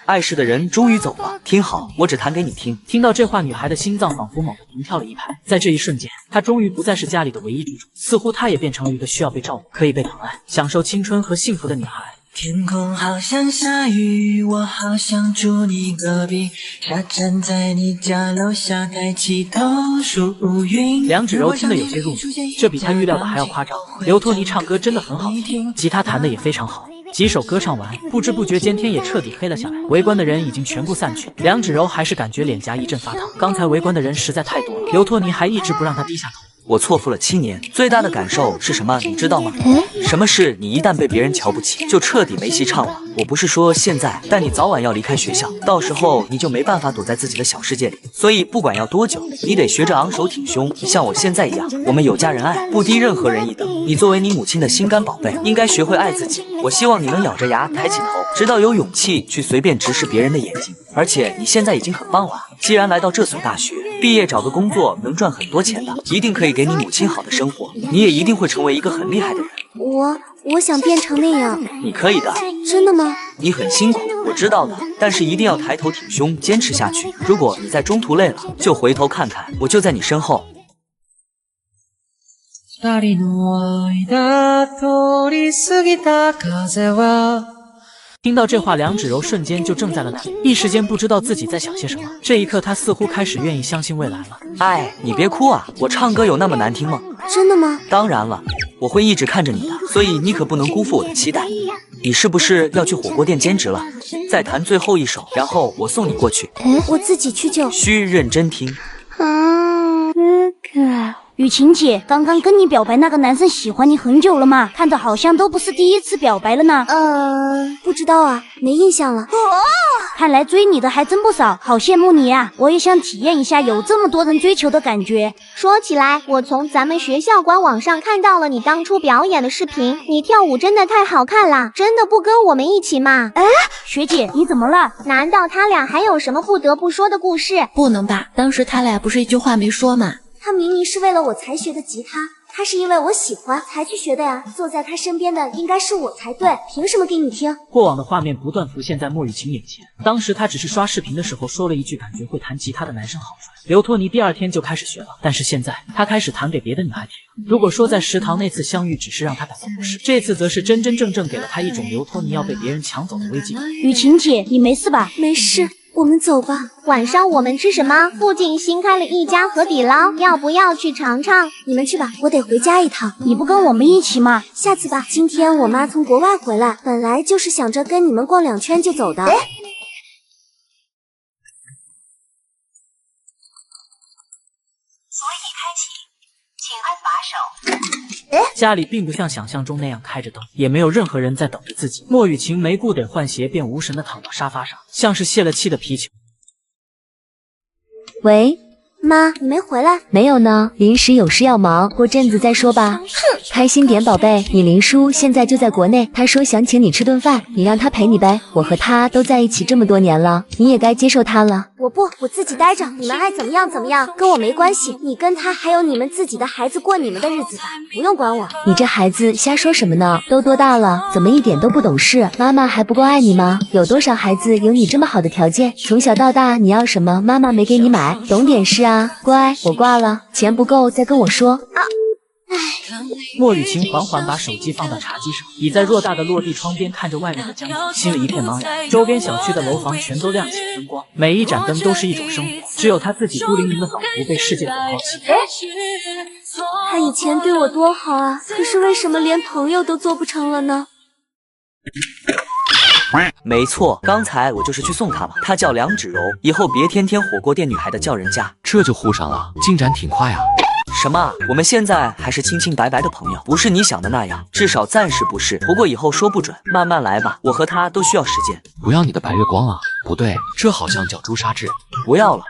碍事的人终于走了，听好，我只弹给你听。听到这话，女孩的心脏仿佛猛地停跳了一拍。在这一瞬间，她终于不再是家里的唯一支柱，似乎她也变成了一个需要被照顾、可以被疼爱、享受青春和幸福的女孩。天空好像下雨，我好想住你隔壁，下站在你家楼下，抬起头数云。梁芷柔听得有些入迷，这比她预料的还要夸张。刘托尼唱歌真的很好听，吉他弹得也非常好。几首歌唱完，不知不觉间天也彻底黑了下来，围观的人已经全部散去。梁芷柔还是感觉脸颊一阵发烫，刚才围观的人实在太多了，刘托尼还一直不让她低下头。我错付了7年，最大的感受是什么？你知道吗？什么是你一旦被别人瞧不起，就彻底没戏唱了？我不是说现在，但你早晚要离开学校，到时候你就没办法躲在自己的小世界里。所以不管要多久，你得学着昂首挺胸，像我现在一样。我们有家人爱，不低任何人一等。你作为你母亲的心肝宝贝，应该学会爱自己。我希望你能咬着牙抬起头，直到有勇气去随便直视别人的眼睛。而且你现在已经很棒了，既然来到这所大学，毕业找个工作能赚很多钱的，一定可以给你母亲好的生活，你也一定会成为一个很厉害的人。我想变成那样。你可以的。真的吗？你很辛苦，我知道的，但是一定要抬头挺胸，坚持下去。如果你在中途累了，就回头看看，我就在你身后。听到这话，梁芷柔瞬间就怔在了那里，一时间不知道自己在想些什么。这一刻，她似乎开始愿意相信未来了。哎，你别哭啊，我唱歌有那么难听吗？真的吗？当然了，我会一直看着你的，所以你可不能辜负我的期待。你是不是要去火锅店兼职了？再弹最后一首，然后我送你过去。我自己去就。需认真听。哥哥。雨晴姐，刚刚跟你表白那个男生喜欢你很久了吗？看着好像都不是第一次表白了呢。不知道啊，没印象了。看来追你的还真不少，好羡慕你啊！我也想体验一下有这么多人追求的感觉。说起来，我从咱们学校官网上看到了你当初表演的视频，你跳舞真的太好看了，真的不跟我们一起吗？学姐，你怎么了？难道他俩还有什么不得不说的故事？不能吧，当时他俩不是一句话没说吗？他明明是为了我才学的吉他，他是因为我喜欢才去学的呀。坐在他身边的应该是我才对，凭什么给你听？过往的画面不断浮现在莫雨晴眼前。当时他只是刷视频的时候说了一句感觉会弹吉他的男生好帅，刘托尼第2天就开始学了。但是现在他开始弹给别的女孩听。如果说在食堂那次相遇只是让他感到不适，这次则是真真正正给了他一种刘托尼要被别人抢走的危机感。雨晴姐，你没事吧？没事。我们走吧。晚上我们吃什么？附近新开了一家河底捞，要不要去尝尝？你们去吧，我得回家一趟。你不跟我们一起吗？下次吧。今天我妈从国外回来，本来就是想着跟你们逛2圈就走的。家里并不像想象中那样开着灯，也没有任何人在等着自己。莫雨晴没顾得换鞋，便无神地躺到沙发上，像是泄了气的皮球。喂，妈，你没回来？没有呢，临时有事要忙，过阵子再说吧。哼，开心点，宝贝，你林叔现在就在国内，他说想请你吃顿饭，你让他陪你呗。我和他都在一起这么多年了，你也该接受他了。我自己待着，你们爱怎么样怎么样，跟我没关系。你跟他还有你们自己的孩子过你们的日子吧，不用管我。你这孩子瞎说什么呢？都多大了，怎么一点都不懂事？妈妈还不够爱你吗？有多少孩子有你这么好的条件？从小到大你要什么，妈妈没给你买，懂点事啊。乖，我挂了，钱不够再跟我说。莫雨晴缓缓把手机放到茶几上，倚在偌大的落地窗边看着外面的江景，心里一片茫然。周边小区的楼房全都亮起灯光，每一盏灯都是一种生活，只有他自己孤零零的仿佛被世界所抛弃。他以前对我多好啊，可是为什么连朋友都做不成了呢？没错，刚才我就是去送她了。她叫梁芷柔，以后别天天火锅店女孩的叫人家。这就呼上了，进展挺快啊。什么？我们现在还是清清白白的朋友，不是你想的那样，至少暂时不是。不过以后说不准，慢慢来吧。我和他都需要时间。不要你的白月光啊！不对，这好像叫朱砂痣。不要了。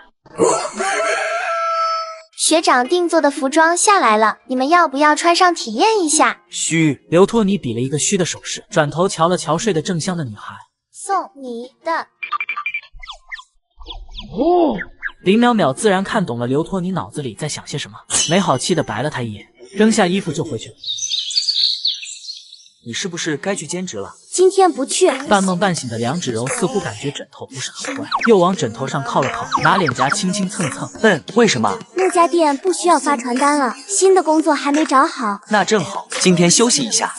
学长定做的服装下来了，你们要不要穿上体验一下？嘘。刘托尼比了一个嘘的手势，转头瞧了瞧睡得正香的女孩。送你的。林淼淼自然看懂了刘托尼脑子里在想些什么，没好气的白了他一眼，扔下衣服就回去了。你是不是该去兼职了？今天不去。半梦半醒的梁芷柔似乎感觉枕头不是很乖，又往枕头上靠了靠，拿脸颊轻轻蹭蹭。为什么？那家店不需要发传单了，新的工作还没找好。那正好，今天休息一下。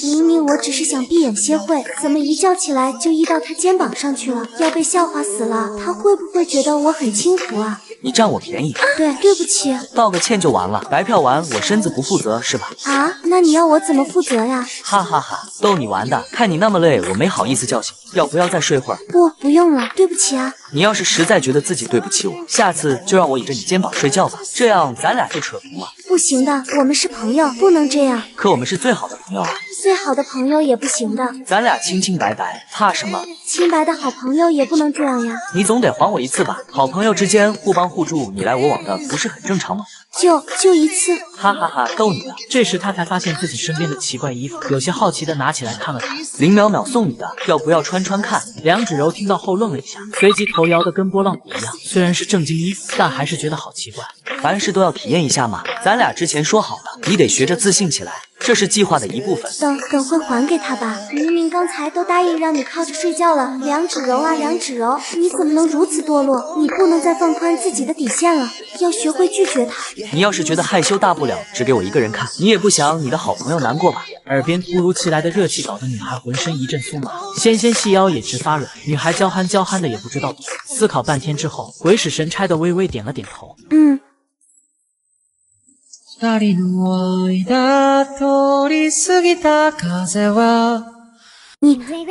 明明我只是想闭眼歇会，怎么一觉起来就依到他肩膀上去了？要被笑话死了！他会不会觉得我很轻浮啊？你占我便宜。对不起。道个歉就完了，白嫖完我身子不负责是吧？啊，那你要我怎么负责呀？哈哈哈，逗你玩的。看你那么累，我没好意思叫醒，要不要再睡会儿？不用了，对不起啊。你要是实在觉得自己对不起我，下次就让我倚着你肩膀睡觉吧，这样咱俩就扯平了。不行的，我们是朋友，不能这样。可我们是最好的朋友啊。最好的朋友也不行的。咱俩清清白白，怕什么？清白的好朋友也不能这样呀。你总得还我一次吧？好朋友之间互帮互助，你来我往的，不是很正常吗？就一次。哈哈哈，逗你的。这时他才发现自己身边的奇怪衣服，有些好奇的拿起来看了看。林淼淼送你的，要不要穿穿看？梁芷柔听到后愣了一下，随即头摇得跟拨浪鼓一样。虽然是正经衣服，但还是觉得好奇怪。凡事都要体验一下嘛，咱俩之前说好的，你得学着自信起来，这是计划的一部分。等会还给他吧。明明刚才都答应让你靠着睡觉了，梁芷柔啊梁芷柔，你怎么能如此堕落？你不能再放宽自己的底线了，要学会拒绝他。你要是觉得害羞大不了，只给我一个人看，你也不想你的好朋友难过吧？耳边突如其来的热气搞得女孩浑身一阵酥麻，纤纤细腰也直发软。女孩娇憨娇憨的也不知道躲，思考半天之后，鬼使神差的微微点了点头。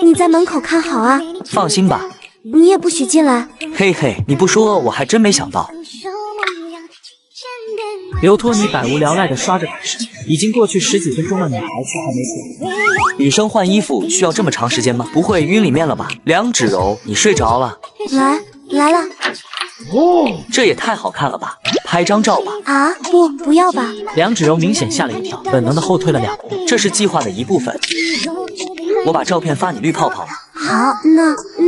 你在门口看好啊。放心吧。你也不许进来。嘿嘿，你不说我还真没想到。刘托尼百无聊赖地刷着短视频，已经过去10几分钟了，女孩子还没睡。女生换衣服需要这么长时间吗？不会晕里面了吧？梁芷柔，你睡着了？来了。这也太好看了吧！拍张照吧。啊，不要吧。梁芷柔明显吓了一跳，本能的后退了2步。这是计划的一部分。我把照片发你绿泡泡了。好，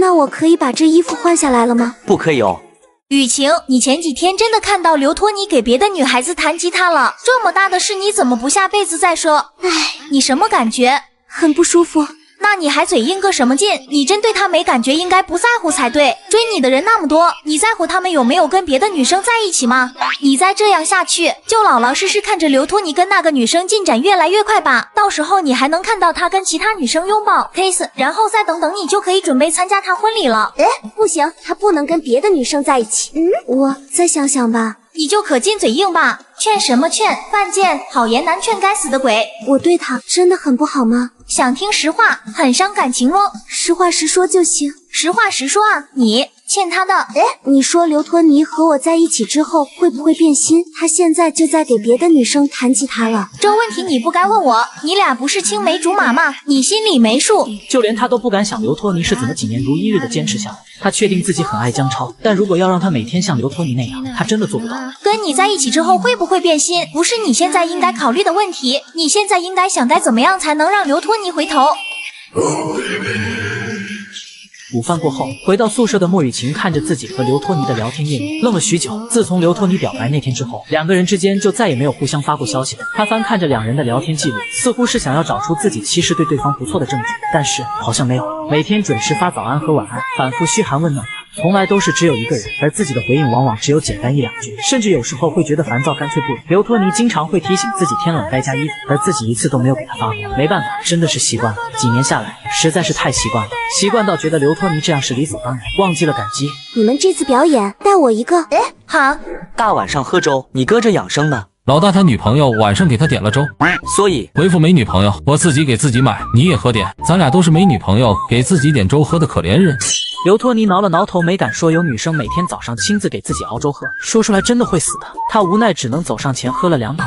那我可以把这衣服换下来了吗？不可以哦。雨晴，你前几天真的看到刘托尼给别的女孩子弹吉他了？这么大的事你怎么不下辈子再说？唉，你什么感觉？很不舒服。那你还嘴硬个什么劲？你真对他没感觉，应该不在乎才对。追你的人那么多，你在乎他们有没有跟别的女生在一起吗？你再这样下去，就老老实实看着刘托尼跟那个女生进展越来越快吧。到时候你还能看到他跟其他女生拥抱 kiss， 然后再等等，你就可以准备参加他婚礼了。不行，他不能跟别的女生在一起。我再想想吧。你就可劲嘴硬吧，劝什么劝？犯贱，好言难劝，该死的鬼！我对他真的很不好吗？想听实话，很伤感情咯。实话实说就行。实话实说啊，你欠他的。你说刘托尼和我在一起之后会不会变心？他现在就在给别的女生弹吉他了。这问题你不该问我，你俩不是青梅竹马吗？你心里没数。就连他都不敢想刘托尼是怎么几年如一日的坚持下来。他确定自己很爱江超，但如果要让他每天像刘托尼那样，他真的做不到。跟你在一起之后会不会变心，不是你现在应该考虑的问题。你现在应该想该怎么样才能让刘托尼回头。午饭过后，回到宿舍的莫雨晴看着自己和刘托尼的聊天页面，愣了许久。自从刘托尼表白那天之后，两个人之间就再也没有互相发过消息了。他翻看着两人的聊天记录，似乎是想要找出自己其实对对方不错的证据，但是好像没有。每天准时发早安和晚安，反复嘘寒问暖，从来都是只有一个人，而自己的回应往往只有简单一两句，甚至有时候会觉得烦躁，干脆不理。刘托尼经常会提醒自己天冷该加衣服，而自己一次都没有给他发过。没办法，真的是习惯了，几年下来实在是太习惯了，习惯到觉得刘托尼这样是理所当然，忘记了感激。你们这次表演带我一个。好。大晚上喝粥，你搁着养生呢？老大他女朋友晚上给他点了粥，所以回复没女朋友，我自己给自己买，你也喝点，咱俩都是没女朋友给自己点粥喝的可怜人。刘托尼挠了挠头，没敢说有女生每天早上亲自给自己熬粥喝，说出来真的会死的。他无奈只能走上前喝了2口。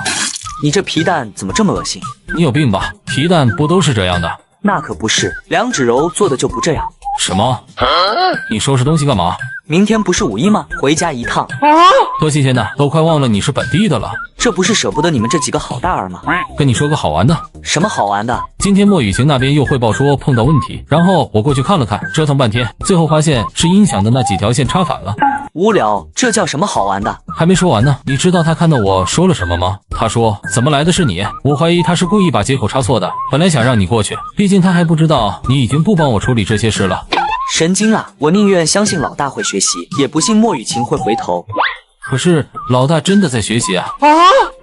你这皮蛋怎么这么恶心？你有病吧？皮蛋不都是这样的？那可不是，梁芷柔做的就不这样。什么？你收拾东西干嘛？明天不是5一吗？回家一趟。多新鲜的，都快忘了你是本地的了。这不是舍不得你们这几个好大儿吗？跟你说个好玩的。什么好玩的？今天莫雨晴那边又汇报说碰到问题，然后我过去看了看，折腾半天，最后发现是音响的那几条线插反了。无聊，这叫什么好玩的？还没说完呢，你知道他看到我说了什么吗？他说怎么来的是你？我怀疑他是故意把接口插错的，本来想让你过去，毕竟他还不知道你已经不帮我处理这些事了。神经啊！我宁愿相信老大会学习，也不信莫雨晴会回头。可是老大真的在学习啊！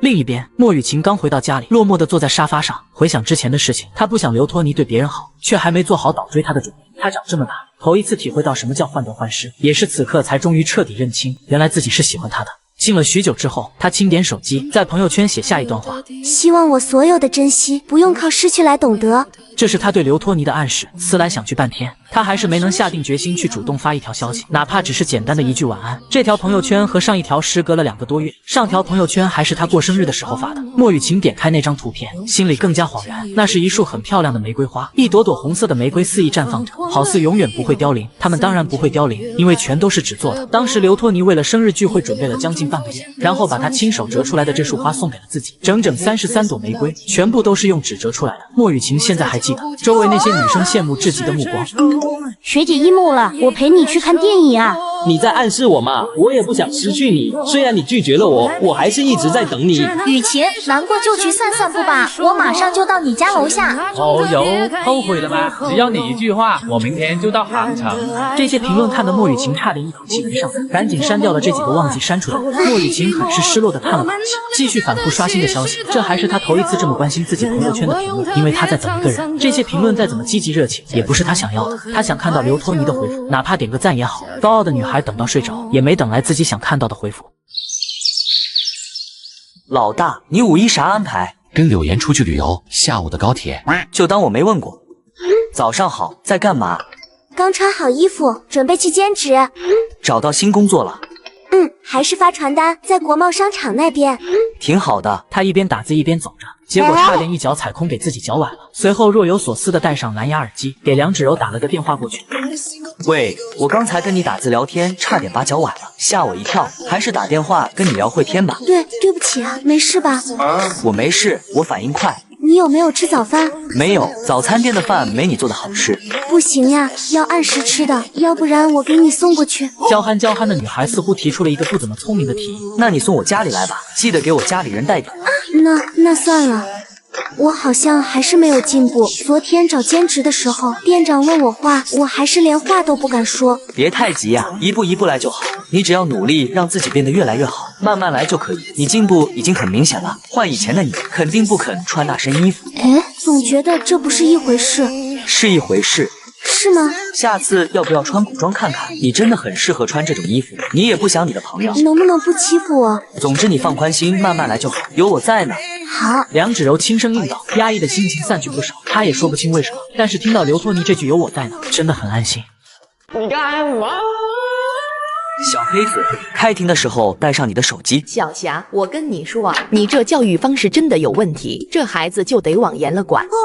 另一边，莫雨晴刚回到家里，落寞地坐在沙发上，回想之前的事情。她不想刘托尼对别人好，却还没做好倒追她的准备。她长这么大，头一次体会到什么叫患得患失，也是此刻才终于彻底认清，原来自己是喜欢他的。静了许久之后，他轻点手机，在朋友圈写下一段话：希望我所有的珍惜不用靠失去来懂得。这是他对刘托尼的暗示。思来想去半天，他还是没能下定决心去主动发一条消息，哪怕只是简单的一句晚安。这条朋友圈和上一条时隔了2个多月，上条朋友圈还是他过生日的时候发的。莫雨晴点开那张图片，心里更加恍然，那是一束很漂亮的玫瑰花，一朵朵红色的玫瑰肆意绽放着，好似永远不会凋零。它们当然不会凋零，因为全都是纸做的。当时刘托尼为了生日聚会准备了将近半个月，然后把他亲手折出来的这束花送给了自己，整整33朵玫瑰，全部都是用纸折出来的。莫雨晴现在还记得周围那些女生羡慕至极的目光。学姐一幕了，我陪你去看电影啊！你在暗示我嘛？我也不想失去你，虽然你拒绝了我，我还是一直在等你。雨晴，难过就去散散步吧，我马上就到你家楼下。哦哟，后悔了吧？只要你一句话，我明天就到杭城。这些评论看得莫雨晴差点一口气没上来，赶紧删掉了这几个忘记删除的。莫雨晴很是失落的叹了口气，继续反复刷新的消息。这还是他头一次这么关心自己朋友圈的评论，因为他在等一个人。这些评论再怎么积极热情，也不是他想要的。他想看到刘托尼的回复，哪怕点个赞也好。高傲的女孩等到睡着，也没等来自己想看到的回复。老大，你5一啥安排？跟柳岩出去旅游，下午的高铁。就当我没问过。早上好，在干嘛？刚穿好衣服，准备去兼职。找到新工作了？还是发传单，在国贸商场那边。挺好的。他一边打字一边走着，结果差点一脚踩空，给自己脚崴了。随后若有所思地戴上蓝牙耳机，给梁芷柔打了个电话过去。喂，我刚才跟你打字聊天，差点把脚崴了，吓我一跳。还是打电话跟你聊会天吧。对不起啊，没事吧？我没事，我反应快。你有没有吃早饭？没有，早餐店的饭没你做的好吃。不行呀，要按时吃的，要不然我给你送过去。娇憨的女孩似乎提出了一个不怎么聪明的提议。那你送我家里来吧，记得给我家里人带点。那算了。我好像还是没有进步。昨天找兼职的时候，店长问我话，我还是连话都不敢说。别太急呀，一步一步来就好。你只要努力让自己变得越来越好，慢慢来就可以。你进步已经很明显了，换以前的你，肯定不肯穿那身衣服。总觉得这不是一回事。是一回事。是吗？下次要不要穿古装看看？你真的很适合穿这种衣服。你也不想你的朋友，能不能不欺负我？总之你放宽心，慢慢来就好，有我在呢。好。梁芷柔轻声应道，压抑的心情散去不少。她也说不清为什么，但是听到刘托尼这句有我在呢，真的很安心。你干嘛？小黑子，开庭的时候带上你的手机。小霞，我跟你说啊，你这教育方式真的有问题，这孩子就得往严了管。哥，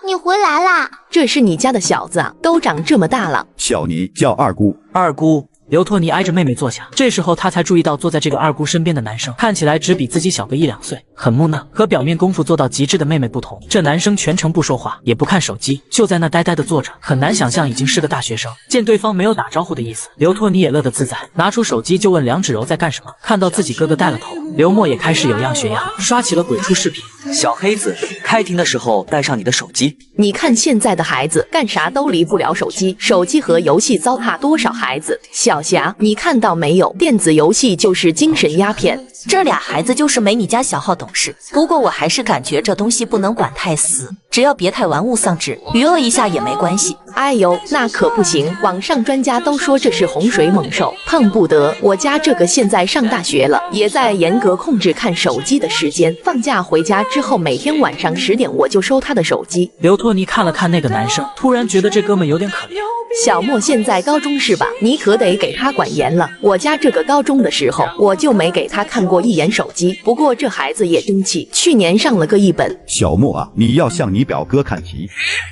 你回来啦！这是你家的小子啊，都长这么大了。小尼叫二姑。二姑。刘托尼挨着妹妹坐下，这时候他才注意到坐在这个二姑身边的男生看起来只比自己小个1-2岁，很木讷。和表面功夫做到极致的妹妹不同，这男生全程不说话，也不看手机，就在那呆呆的坐着，很难想象已经是个大学生。见对方没有打招呼的意思，刘托尼也乐得自在，拿出手机就问梁芷柔在干什么。看到自己哥哥带了头，刘默也开始有样学样，刷起了鬼畜视频。小黑子，开庭的时候带上你的手机。你看现在的孩子干啥都离不了手机，手机和游戏糟蹋多少孩子。小霞，你看到没有？电子游戏就是精神鸦片。这俩孩子就是没你家小号懂事，不过我还是感觉这东西不能管太死，只要别太玩物丧志，娱乐一下也没关系。哎呦，那可不行，网上专家都说这是洪水猛兽，碰不得。我家这个现在上大学了，也在严格控制看手机的时间，放假回家之后每天晚上10点我就收他的手机。刘托尼看了看那个男生，突然觉得这哥们有点可怜。小莫现在高中是吧？你可得给他管严了。我家这个高中的时候，我就没给他看过一眼手机。不过这孩子也争气，去年上了个1本。小莫啊，你要向你表哥看齐。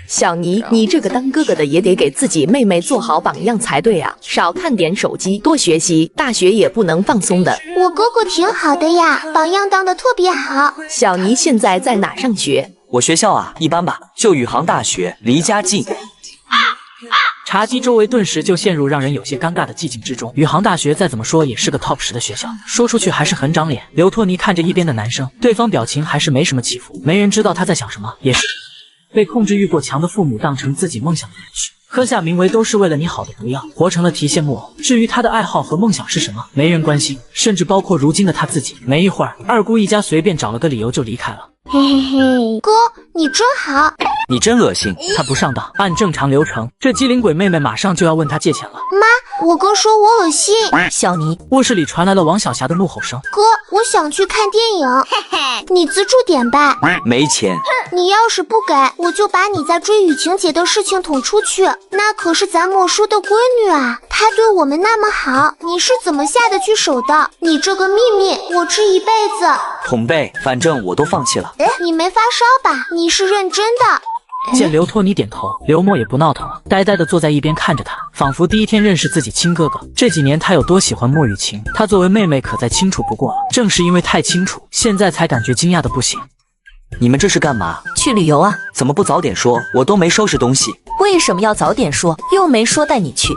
小尼，你这个当哥哥的也得给自己妹妹做好榜样才对啊！少看点手机，多学习，大学也不能放松的。我哥哥挺好的呀，榜样当得特别好。小尼现在在哪上学？我学校啊，一般吧，就宇航大学，离家近。茶几周围顿时就陷入让人有些尴尬的寂静之中。宇航大学再怎么说也是个 top 10的学校，说出去还是很长脸。刘托尼看着一边的男生，对方表情还是没什么起伏，没人知道他在想什么，也是被控制欲过强的父母当成自己梦想的人士，喝下名为都是为了你好的毒药，活成了提线木偶。至于他的爱好和梦想是什么，没人关心，甚至包括如今的他自己。没一会儿，二姑一家随便找了个理由就离开了。嘿嘿嘿，哥，你真好。你真恶心！他不上当，按正常流程，这机灵鬼妹妹马上就要问他借钱了。妈，我哥说我恶心。小尼，卧室里传来了王小霞的怒吼声。哥，我想去看电影，你资助点吧。没钱。你要是不给，我就把你在追雨晴姐的事情捅出去。那可是咱莫叔的闺女啊，她对我们那么好，你是怎么下得去手的？你这个秘密，我吃一辈子。捅背，反正我都放弃了。你没发烧吧？你是认真的？见刘托尼点头，刘默也不闹腾了，呆呆地坐在一边看着他，仿佛第一天认识自己亲哥哥。这几年他有多喜欢莫雨晴，他作为妹妹可再清楚不过了。正是因为太清楚，现在才感觉惊讶的不行。你们这是干嘛？去旅游啊？怎么不早点说？我都没收拾东西。为什么要早点说？又没说带你去。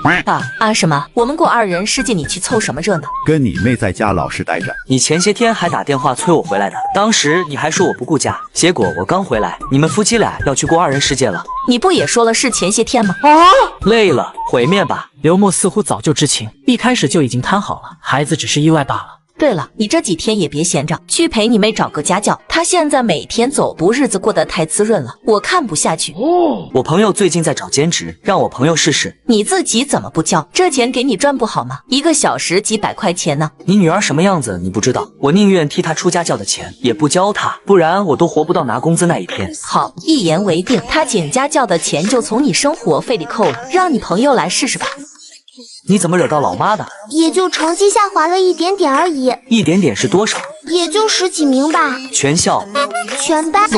什么？我们过2人世界，你去凑什么热闹？跟你妹在家老实待着。你前些天还打电话催我回来的，当时你还说我不顾家，结果我刚回来，你们夫妻俩要去过2人世界了。你不也说了是前些天吗？累了，毁灭吧。刘默似乎早就知情，一开始就已经摊好了，孩子只是意外罢了。对了，你这几天也别闲着，去陪你妹找个家教。她现在每天走读，日子过得太滋润了，我看不下去。我朋友最近在找兼职，让我朋友试试。你自己怎么不教？这钱给你赚不好吗？1个小时几百块钱呢。你女儿什么样子你不知道，我宁愿替她出家教的钱，也不教她，不然我都活不到拿工资那一天。好，一言为定，她请家教的钱就从你生活费里扣了，让你朋友来试试吧。你怎么惹到老妈的？也就成绩下滑了一点点而已。一点点是多少？也就10几名吧。全校？全班。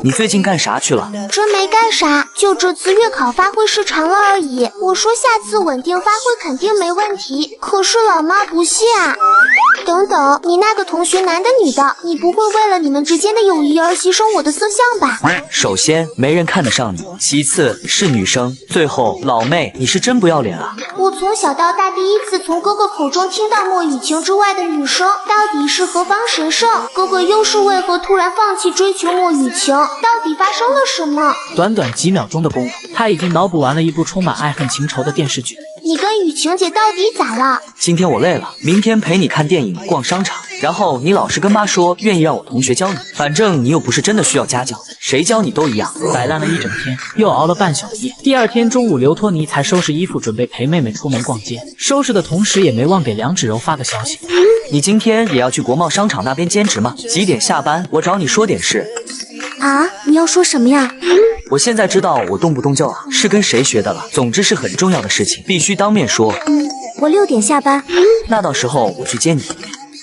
你最近干啥去了？真没干啥，就这次月考发挥失常了而已。我说下次稳定发挥肯定没问题，可是老妈不信啊。等等，你那个同学男的女的，你不会为了你们之间的友谊而牺牲我的色相吧？首先没人看得上你，其次是女生，最后老妹，你是真不要脸啊！我从小到大第一次从哥哥口中听到莫雨晴之外的女生，到底是何方神圣？哥哥又是为何突然放弃追求莫雨晴？到底发生了什么？短短几秒钟的功夫，他已经脑补完了一部充满爱恨情仇的电视剧。你跟雨晴姐到底咋了？今天我累了，明天陪你看电影、逛商场，然后你老是跟妈说愿意让我同学教你，反正你又不是真的需要家教，谁教你都一样。摆烂了一整天，又熬了半宿的夜。第2天中午，刘托尼才收拾衣服准备陪妹妹出门逛街，收拾的同时也没忘给梁芷柔发个消息。你今天也要去国贸商场那边兼职吗？几点下班？我找你说点事。啊，你要说什么呀？我现在知道我动不动就是跟谁学的了，总之是很重要的事情，必须当面说。我6点下班。那到时候我去接你。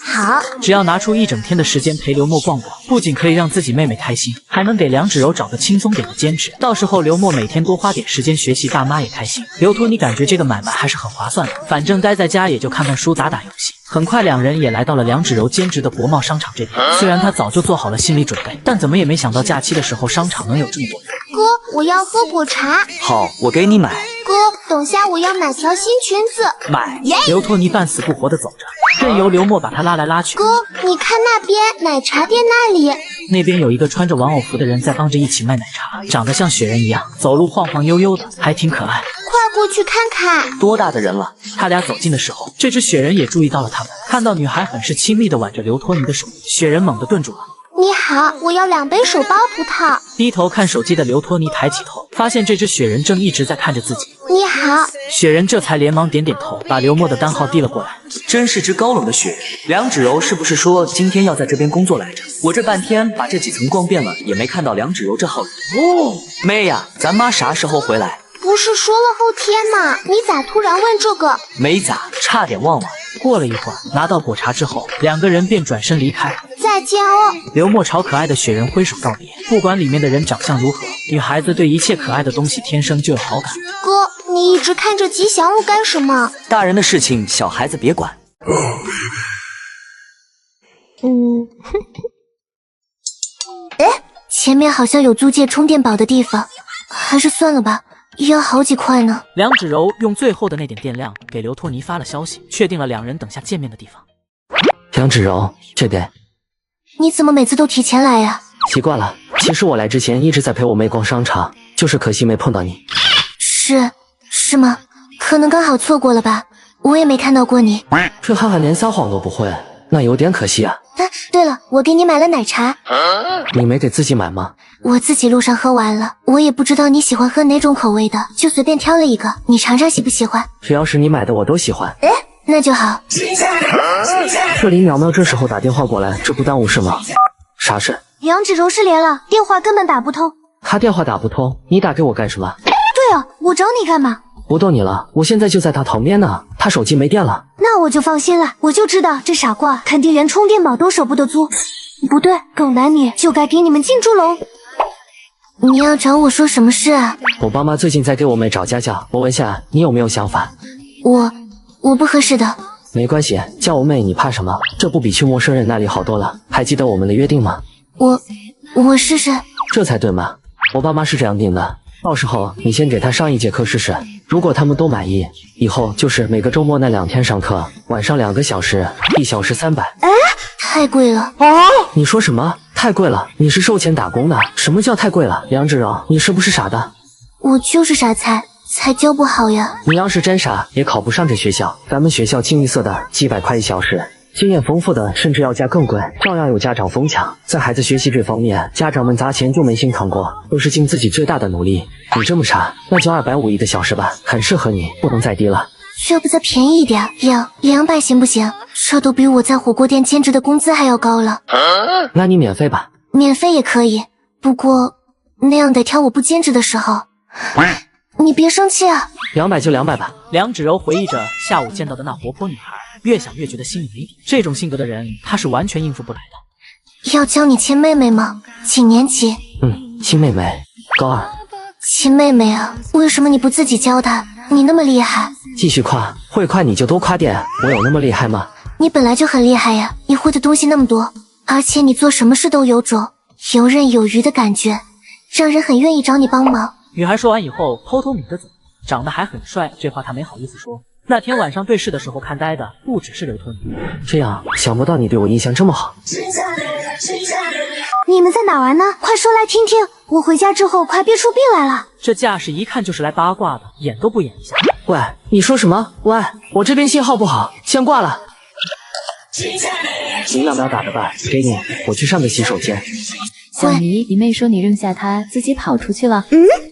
好，只要拿出一整天的时间陪刘墨逛逛，不仅可以让自己妹妹开心，还能给梁芷柔找个轻松点的兼职。到时候刘墨每天多花点时间学习，大妈也开心。刘托尼感觉这个买卖还是很划算的，反正待在家也就看看书、打打游戏。很快两人也来到了梁芷柔兼职的国贸商场这边。虽然他早就做好了心理准备，但怎么也没想到假期的时候商场能有这么多人。哥，我要喝果茶。好，我给你买。哥，等下我要买条新裙子。买。刘托尼半死不活的走着，任由刘墨把他拉来拉去。哥，你看那边奶茶店那里，那边有一个穿着玩偶服的人在帮着一起卖奶茶，长得像雪人一样，走路晃晃悠悠的，还挺可爱。快过去看看。多大的人了？他俩走近的时候，这只雪人也注意到了他们，看到女孩很是亲密的挽着刘托尼的手，雪人猛地顿住了。你好，我要2杯手包葡萄。低头看手机的刘托尼抬起头，发现这只雪人正一直在看着自己。你好，雪人这才连忙点点头，把刘墨的单号递了过来。真是只高冷的雪人。梁芷柔是不是说今天要在这边工作来着？我这半天把这几层逛遍了，也没看到梁芷柔这号人。哦，妹呀，咱妈啥时候回来？不是说了后天吗？你咋突然问这个？没咋，差点忘了。过了一会儿，拿到果茶之后，两个人便转身离开。再见哦。刘墨朝可爱的雪人挥手告别。不管里面的人长相如何，女孩子对一切可爱的东西天生就有好感。哥，你一直看着吉祥物干什么？大人的事情小孩子别管。哎，前面好像有租借充电宝的地方，还是算了吧。要好几块呢。梁芷柔用最后的那点电量给刘托尼发了消息，确定了两人等下见面的地方。梁芷柔，这边。你怎么每次都提前来呀？习惯了。其实我来之前一直在陪我妹逛商场，就是可惜没碰到你。是吗？可能刚好错过了吧，我也没看到过你。这汉汉连撒谎都不会，那有点可惜啊。对了，我给你买了奶茶。你没给自己买吗？我自己路上喝完了，我也不知道你喜欢喝哪种口味的，就随便挑了一个，你尝尝喜不喜欢？只要是你买的我都喜欢。哎，那就好。这李淼淼这时候打电话过来，这不耽误是吗？啥事？梁芷柔失联了，电话根本打不通。她电话打不通，你打给我干什么？对啊，我找你干嘛？不逗你了，我现在就在她旁边呢，她手机没电了。那我就放心了，我就知道这傻瓜肯定连充电宝都舍不得租。不对，狗男女就该给你们进猪笼。你要找我说什么事啊？我爸妈最近在给我妹找家教，我问下你有没有想法？我不合适的。没关系，叫我妹你怕什么？这不比去陌生人那里好多了。还记得我们的约定吗？我试试。这才对嘛，我爸妈是这样定的。到时候你先给他上1节课试试，如果他们都满意，以后就是每个周末那2天上课，晚上2个小时，1小时300。哎，太贵了。你说什么？太贵了？你是收钱打工的？什么叫太贵了？梁芷柔，你是不是傻的？我就是傻才教不好呀。你要是真傻，也考不上这学校。咱们学校清一色的几百块1小时，经验丰富的甚至要价更贵，照样有家长疯抢。在孩子学习这方面，家长们砸钱就没心疼过，都是尽自己最大的努力。你这么傻，那就250一个小时吧，很适合你，不能再低了。这不再便宜一点，200行不行？这都比我在火锅店兼职的工资还要高了。那你免费吧？免费也可以，不过那样得挑我不兼职的时候。你别生气啊。200就200吧。梁芷柔回忆着下午见到的那活泼女孩，越想越觉得心里没底。这种性格的人，她是完全应付不来的。要教你亲妹妹吗？几年级？亲妹妹，高2。亲妹妹啊，为什么你不自己教她？你那么厉害。继续夸，会夸你就多夸点，我有那么厉害吗？你本来就很厉害呀，你会的东西那么多，而且你做什么事都有种游刃有余的感觉，让人很愿意找你帮忙。女孩说完以后，偷偷抿着嘴，长得还很帅，这话她没好意思说。那天晚上对视的时候看呆的不只是刘托尼。这样，想不到你对我印象这么好。你们在哪玩呢？快说来听听，我回家之后快憋出病来了。这架势一看就是来八卦的，演都不演一下。喂，你说什么？喂，我这边信号不好，先挂了。你2秒打的吧，给你，我去上个洗手间。小尼，你妹说你扔下她自己跑出去了。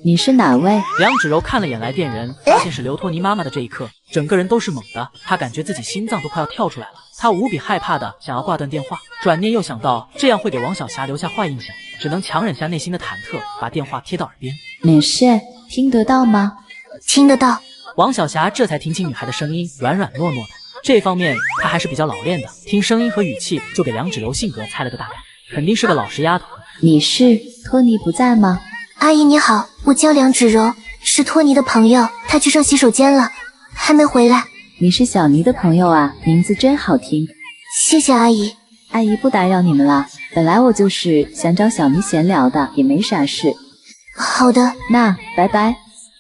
你是哪位？梁芷柔看了眼来电人，发现是刘托尼妈妈的这一刻，整个人都是懵的。她感觉自己心脏都快要跳出来了，她无比害怕的想要挂断电话，转念又想到这样会给王小霞留下坏印象，只能强忍下内心的忐忑，把电话贴到耳边。没事，听得到吗？听得到。王小霞这才听清女孩的声音，软软糯糯的。这方面她还是比较老练的，听声音和语气就给梁芷柔性格猜了个大概，肯定是个老实丫头。你是托尼不在吗？阿姨你好，我叫梁芷柔，是托尼的朋友，他去上洗手间了，还没回来。你是小尼的朋友啊，名字真好听。谢谢阿姨。阿姨不打扰你们了，本来我就是想找小尼闲聊的，也没啥事。好的，那拜拜。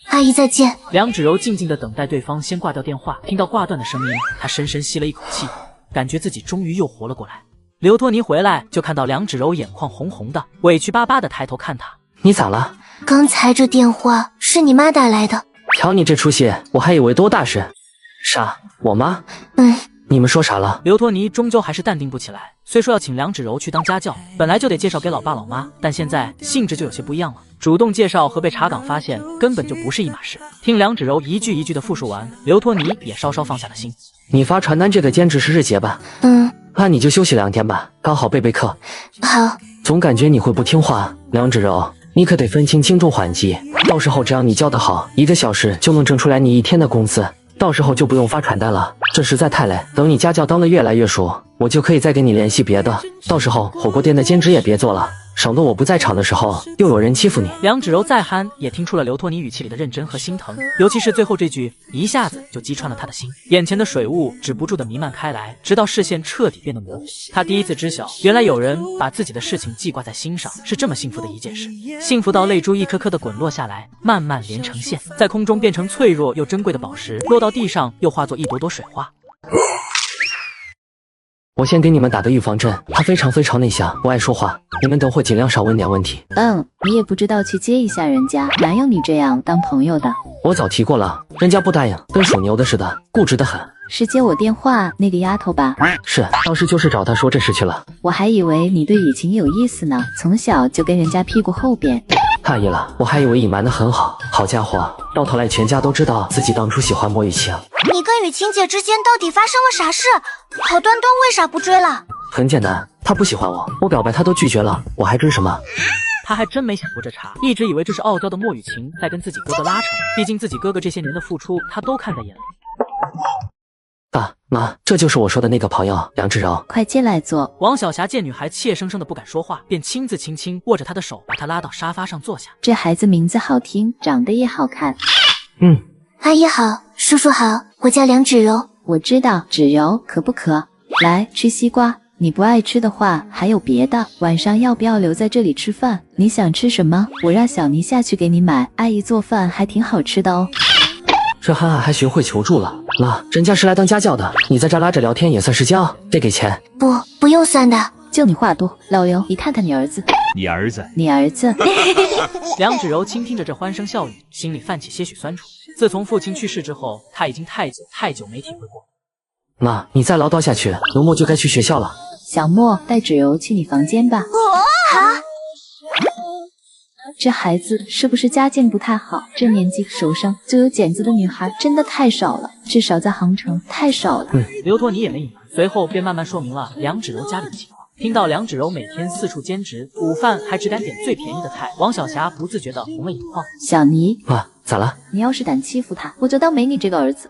阿姨再见。梁芷柔静静的等待对方先挂掉电话，听到挂断的声音，她深深吸了一口气，感觉自己终于又活了过来。刘托尼回来就看到梁芷柔眼眶红红的，委屈巴巴的抬头看他。你咋了？刚才这电话是你妈打来的。瞧你这出息，我还以为多大事。啥？我妈？你们说啥了？刘托尼终究还是淡定不起来，虽说要请梁芷柔去当家教，本来就得介绍给老爸老妈，但现在性质就有些不一样了，主动介绍和被查岗发现根本就不是一码事。听梁芷柔一句一句的复述完，刘托尼也稍稍放下了心。你发传单这个兼职是日结吧？那你就休息2天吧，刚好备课。好。总感觉你会不听话，梁芷柔，你可得分清轻重缓急，到时候只要你教得好，1个小时就能挣出来你1天的工资，到时候就不用发传单了，这实在太累。等你家教当得越来越熟，我就可以再给你联系别的，到时候火锅店的兼职也别做了，省得我不在场的时候又有人欺负你。梁芷柔再憨也听出了刘托尼语气里的认真和心疼，尤其是最后这句，一下子就击穿了他的心，眼前的水雾止不住的弥漫开来，直到视线彻底变得模糊。他第一次知晓，原来有人把自己的事情记挂在心上，是这么幸福的一件事，幸福到泪珠一颗颗的滚落下来，慢慢连成线，在空中变成脆弱又珍贵的宝石，落到地上又化作一朵朵水花。我先给你们打的预防针，他非常非常内向，不爱说话，你们等会尽量少问点问题。你也不知道去接一下人家，哪有你这样当朋友的？我早提过了，人家不答应，跟属牛的似的，固执得很。是接我电话那个丫头吧？是，当时就是找她说这事去了。我还以为你对雨晴有意思呢，从小就跟人家屁股后边。大意了，我还以为隐瞒得很好，好家伙，到头来全家都知道自己当初喜欢莫雨晴。你跟雨晴姐之间到底发生了啥事？好端端为啥不追了？很简单，她不喜欢我，我表白她都拒绝了，我还追什么？他还真没想过这茬，一直以为这是傲娇的莫雨晴在跟自己哥哥拉扯，毕竟自己哥哥这些年的付出他都看在眼里。爸妈，这就是我说的那个朋友梁芷柔，快进来坐。王小霞见女孩怯生生的不敢说话，便亲自轻轻握着她的手，把她拉到沙发上坐下。这孩子名字好听，长得也好看。阿姨好，叔叔好，我叫梁芷柔。我知道，芷柔可不可？来吃西瓜，你不爱吃的话还有别的。晚上要不要留在这里吃饭？你想吃什么？我让小妮下去给你买。阿姨做饭还挺好吃的哦。这憨憨还学会求助了。妈，人家是来当家教的，你在这拉着聊天也算是教，得给钱。不用算的。就你话多，老刘，你看看你儿子。你儿子。梁芷柔倾听着这欢声笑语，心里泛起些许酸楚。自从父亲去世之后，她已经太久没体会过。妈，你再唠叨下去，刘默就该去学校了。小莫，带芷柔去你房间吧。这孩子是不是家境不太好？这年纪手上就有茧子的女孩真的太少了，至少在杭城太少了。刘托尼也没隐瞒，随后便慢慢说明了梁芷柔家里的情况。听到梁芷柔每天四处兼职，午饭还只敢点最便宜的菜，王小霞不自觉地红了眼眶。小妮，妈，咋了？你要是敢欺负她，我就当没你这个儿子。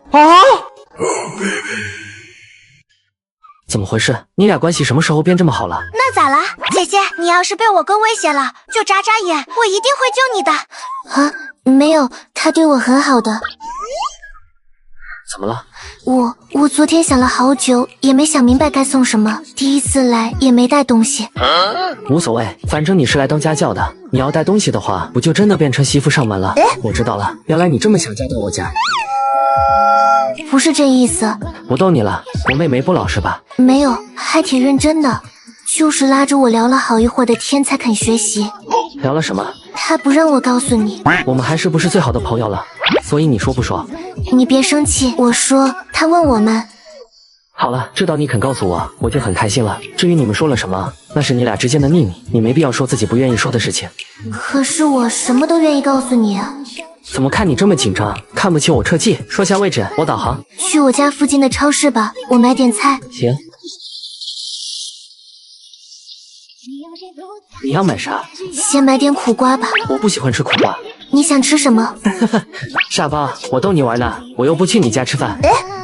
怎么回事？你俩关系什么时候变这么好了？那咋了？姐姐，你要是被我哥威胁了，就眨眨眼，我一定会救你的。没有，他对我很好的。怎么了？我昨天想了好久，也没想明白该送什么。第一次来也没带东西。无所谓，反正你是来当家教的，你要带东西的话，不就真的变成媳妇上门了？我知道了，原来你这么想嫁到我家。不是这意思。我逗你了，我妹妹不老实吧？没有，还挺认真的，就是拉着我聊了好一会儿的天才肯学习。聊了什么？他不让我告诉你。我们还是不是最好的朋友了？所以你说不说？你别生气，我说他问我们。好了，知道你肯告诉我，我就很开心了。至于你们说了什么，那是你俩之间的秘密，你没必要说自己不愿意说的事情。可是我什么都愿意告诉你啊。怎么看你这么紧张？看不起我车技？说下位置，我导航。去我家附近的超市吧，我买点菜。行。你要买啥？先买点苦瓜吧。我不喜欢吃苦瓜。你想吃什么？傻巴，我逗你玩呢，我又不去你家吃饭。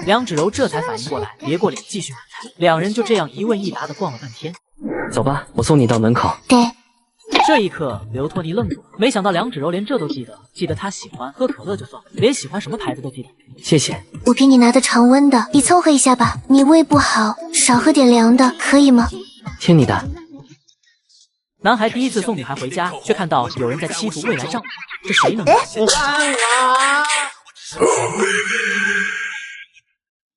梁芷柔这才反应过来，别过脸继续买菜。两人就这样一问一答的逛了半天。走吧，我送你到门口。对。这一刻，刘托尼愣住了，没想到梁芷柔连这都记得，记得他喜欢喝可乐就算了，连喜欢什么牌子都记得。谢谢。我给你拿的常温的，你凑合一下吧。你胃不好，少喝点凉的，可以吗？听你的。男孩第一次送女孩回家，却看到有人在欺负未来丈夫，这谁能？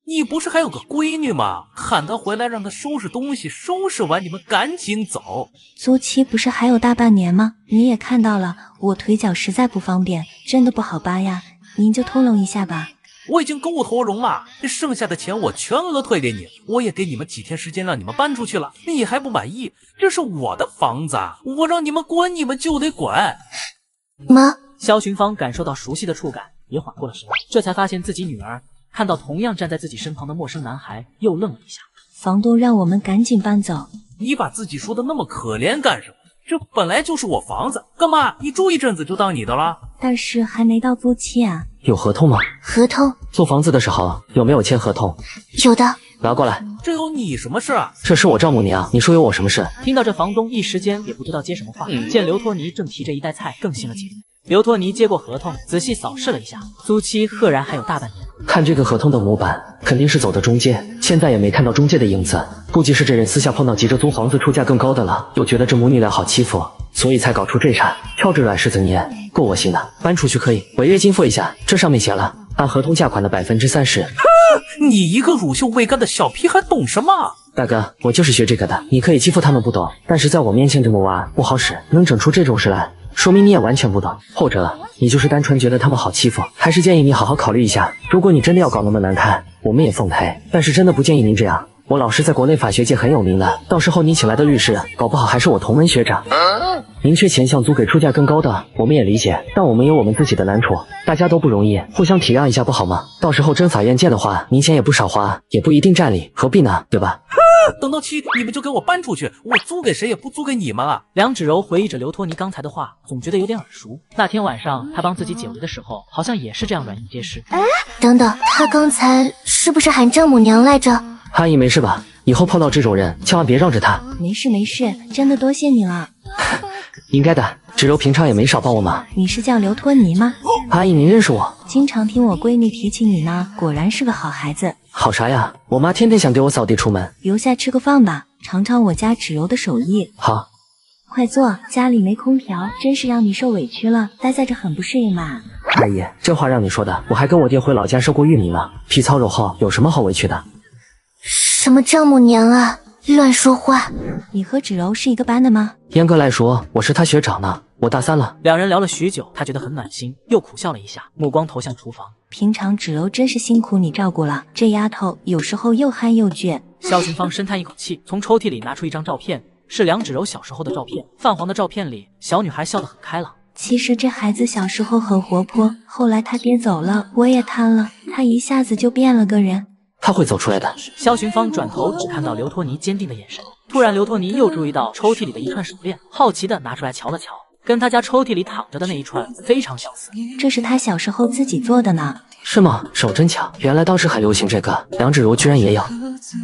你不是还有个闺女吗？喊她回来，让她收拾东西，收拾完你们赶紧走。租期不是还有大半年吗？你也看到了，我腿脚实在不方便，真的不好扒呀。您就通融一下吧。我已经够头容了，剩下的钱我全额退给你，我也给你们几天时间让你们搬出去了，你还不满意？这是我的房子，我让你们滚你们就得滚。妈，萧群芳感受到熟悉的触感，也缓过了神，这才发现自己女儿看到同样站在自己身旁的陌生男孩，又愣了一下。房东让我们赶紧搬走。你把自己说的那么可怜干什么？这本来就是我房子，干嘛你住一阵子就当你的了？但是还没到租期啊。有合同吗？合同？租房子的时候有没有签合同？有的。拿过来。这有你什么事啊？这是我丈母娘，你说有我什么事？听到这，房东一时间也不知道接什么话。见刘托尼正提着一袋菜，更信了几分。刘托尼接过合同，仔细扫视了一下，租期赫然还有大半年。看这个合同的模板，肯定是走的中介，现在也没看到中介的影子，估计是这人私下碰到急着租房子出价更高的了，又觉得这母女俩好欺负，所以才搞出这茬，挑着软柿子捏，够我心的。搬出去可以，违约金付一下，这上面写了，按合同价款的30%。你一个乳臭未干的小屁孩懂什么？大哥，我就是学这个的，你可以欺负他们不懂，但是在我面前这么挖不好使，能整出这种事来，说明你也完全不懂，或者你就是单纯觉得他们好欺负，还是建议你好好考虑一下。如果你真的要搞那么难看，我们也奉陪，但是真的不建议您这样。我老师在国内法学界很有名的，到时候你请来的律师，搞不好还是我同门学长。您缺钱想租给出价更高的，我们也理解，但我们有我们自己的难处，大家都不容易，互相体谅一下不好吗？到时候真法院见的话，您钱也不少花，也不一定占理，何必呢？对吧？等到期你们就给我搬出去，我租给谁也不租给你们了。梁芷柔回忆着刘托尼刚才的话，总觉得有点耳熟。那天晚上他帮自己解围的时候，好像也是这样软硬皆施。等等，他刚才是不是喊丈母娘来着？阿姨没事吧？以后碰到这种人，千万别让着他。没事没事，真的多谢你了。应该的，芷柔平常也没少帮我忙。你是叫刘托尼吗？阿姨，您认识我？经常听我闺女提起你呢，果然是个好孩子。好啥呀？我妈天天想给我扫地出门。留下吃个饭吧，尝尝我家芷柔的手艺。好，快坐，家里没空调，真是让你受委屈了，待在这很不适应嘛。阿姨，这话让你说的，我还跟我爹回老家收过玉米呢，皮糙肉厚，有什么好委屈的？什么丈母娘啊，乱说话！你和芷柔是一个班的吗？严格来说，我是他学长呢，我大3了。两人聊了许久，他觉得很暖心，又苦笑了一下，目光投向厨房。平常芷柔真是辛苦你照顾了，这丫头有时候又憨又倔。萧群芳深叹一口气，从抽屉里拿出一张照片，是梁芷柔小时候的照片。泛黄的照片里，小女孩笑得很开朗。其实这孩子小时候很活泼，后来他爹走了，我也瘫了，他一下子就变了个人。他会走出来的。萧群芳转头只看到刘托尼坚定的眼神，突然刘托尼又注意到抽屉里的一串手链，好奇的拿出来瞧了瞧，跟他家抽屉里躺着的那一串非常相似。这是他小时候自己做的呢。是吗？手真巧，原来当时很流行这个，梁芷柔居然也有。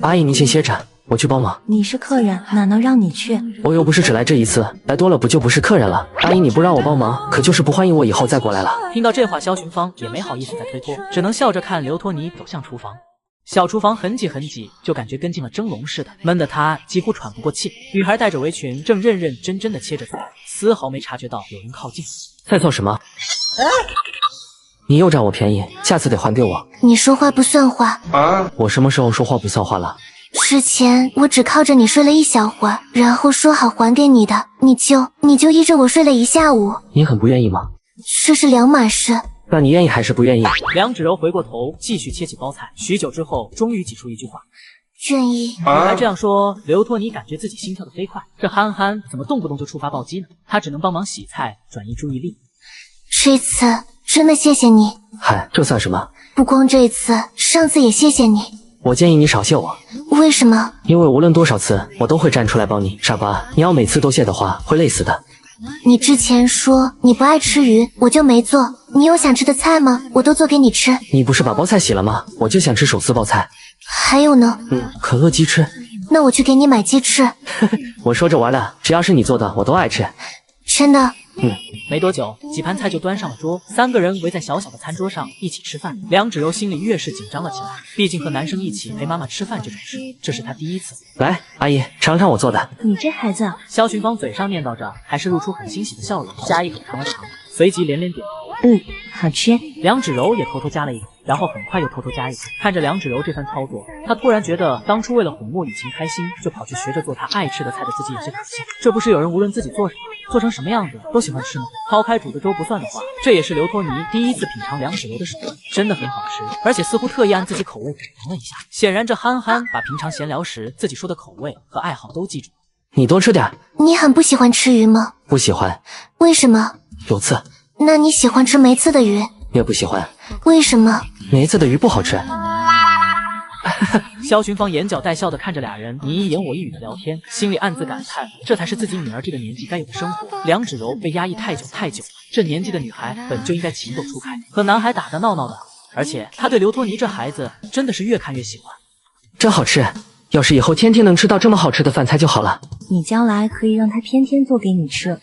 阿姨您先歇着，我去帮忙。你是客人，哪能让你去？我又不是只来这一次，来多了不就不是客人了？阿姨你不让我帮忙，可就是不欢迎我以后再过来了。听到这话，萧群芳也没好意思再推脱，只能笑着看刘托尼走向厨房。小厨房很挤很挤，就感觉跟进了蒸笼似的，闷得她几乎喘不过气。女孩戴着围裙，正认认真真的切着菜，丝毫没察觉到有人靠近。在做什么？你又占我便宜，下次得还给我。你说话不算话啊！我什么时候说话不算话了？之前我只靠着你睡了一小会儿，然后说好还给你的，你就依着我睡了一下午。你很不愿意吗？这是两码事。那你愿意还是不愿意？梁芷柔回过头，继续切起包菜。许久之后，终于挤出一句话：愿意。女孩这样说，刘托尼感觉自己心跳得飞快。这憨憨怎么动不动就触发暴击呢？他只能帮忙洗菜，转移注意力。这次真的谢谢你。嗨，这算什么？不光这次，上次也谢谢你。我建议你少谢我。为什么？因为无论多少次，我都会站出来帮你。傻瓜，你要每次都谢的话，会累死的。你之前说你不爱吃鱼，我就没做。你有想吃的菜吗？我都做给你吃。你不是把包菜洗了吗？我就想吃手撕包菜。还有呢？可乐鸡翅。那我去给你买鸡翅。我说着玩的，只要是你做的，我都爱吃。真的？没多久，几盘菜就端上了桌，三个人围在小小的餐桌上一起吃饭。梁芷柔心里越是紧张了起来，毕竟和男生一起陪妈妈吃饭这种事，这是她第一次。来，阿姨尝尝我做的。你这孩子，萧群芳嘴上念叨着，还是露出很欣喜的笑容，夹一口尝了尝，随即连连点头。好吃。梁芷柔也偷偷夹了一口，然后很快又偷偷夹一口。看着梁芷柔这番操作，她突然觉得当初为了哄莫雨晴开心，就跑去学着做她爱吃的菜的自己有些可笑。这不是有人无论自己做什么，做成什么样子都喜欢吃吗？抛开煮的粥不算的话，这也是刘托尼第一次品尝梁芷柔的手艺，真的很好吃，而且似乎特意按自己口味改良了一下。显然这憨憨把平常闲聊时自己说的口味和爱好都记住了。你多吃点。你很不喜欢吃鱼吗？不喜欢。为什么？有刺。那你喜欢吃没刺的鱼？也不喜欢。为什么？没刺的鱼不好吃。萧群芳眼角带笑的看着俩人你一言我一语的聊天，心里暗自感叹，这才是自己女儿这个年纪该有的生活。梁芷柔被压抑太久了，这年纪的女孩本就应该情窦初开，和男孩打打闹闹的，而且她对刘托尼这孩子真的是越看越喜欢。真好吃，要是以后天天能吃到这么好吃的饭菜就好了。你将来可以让他天天做给你吃。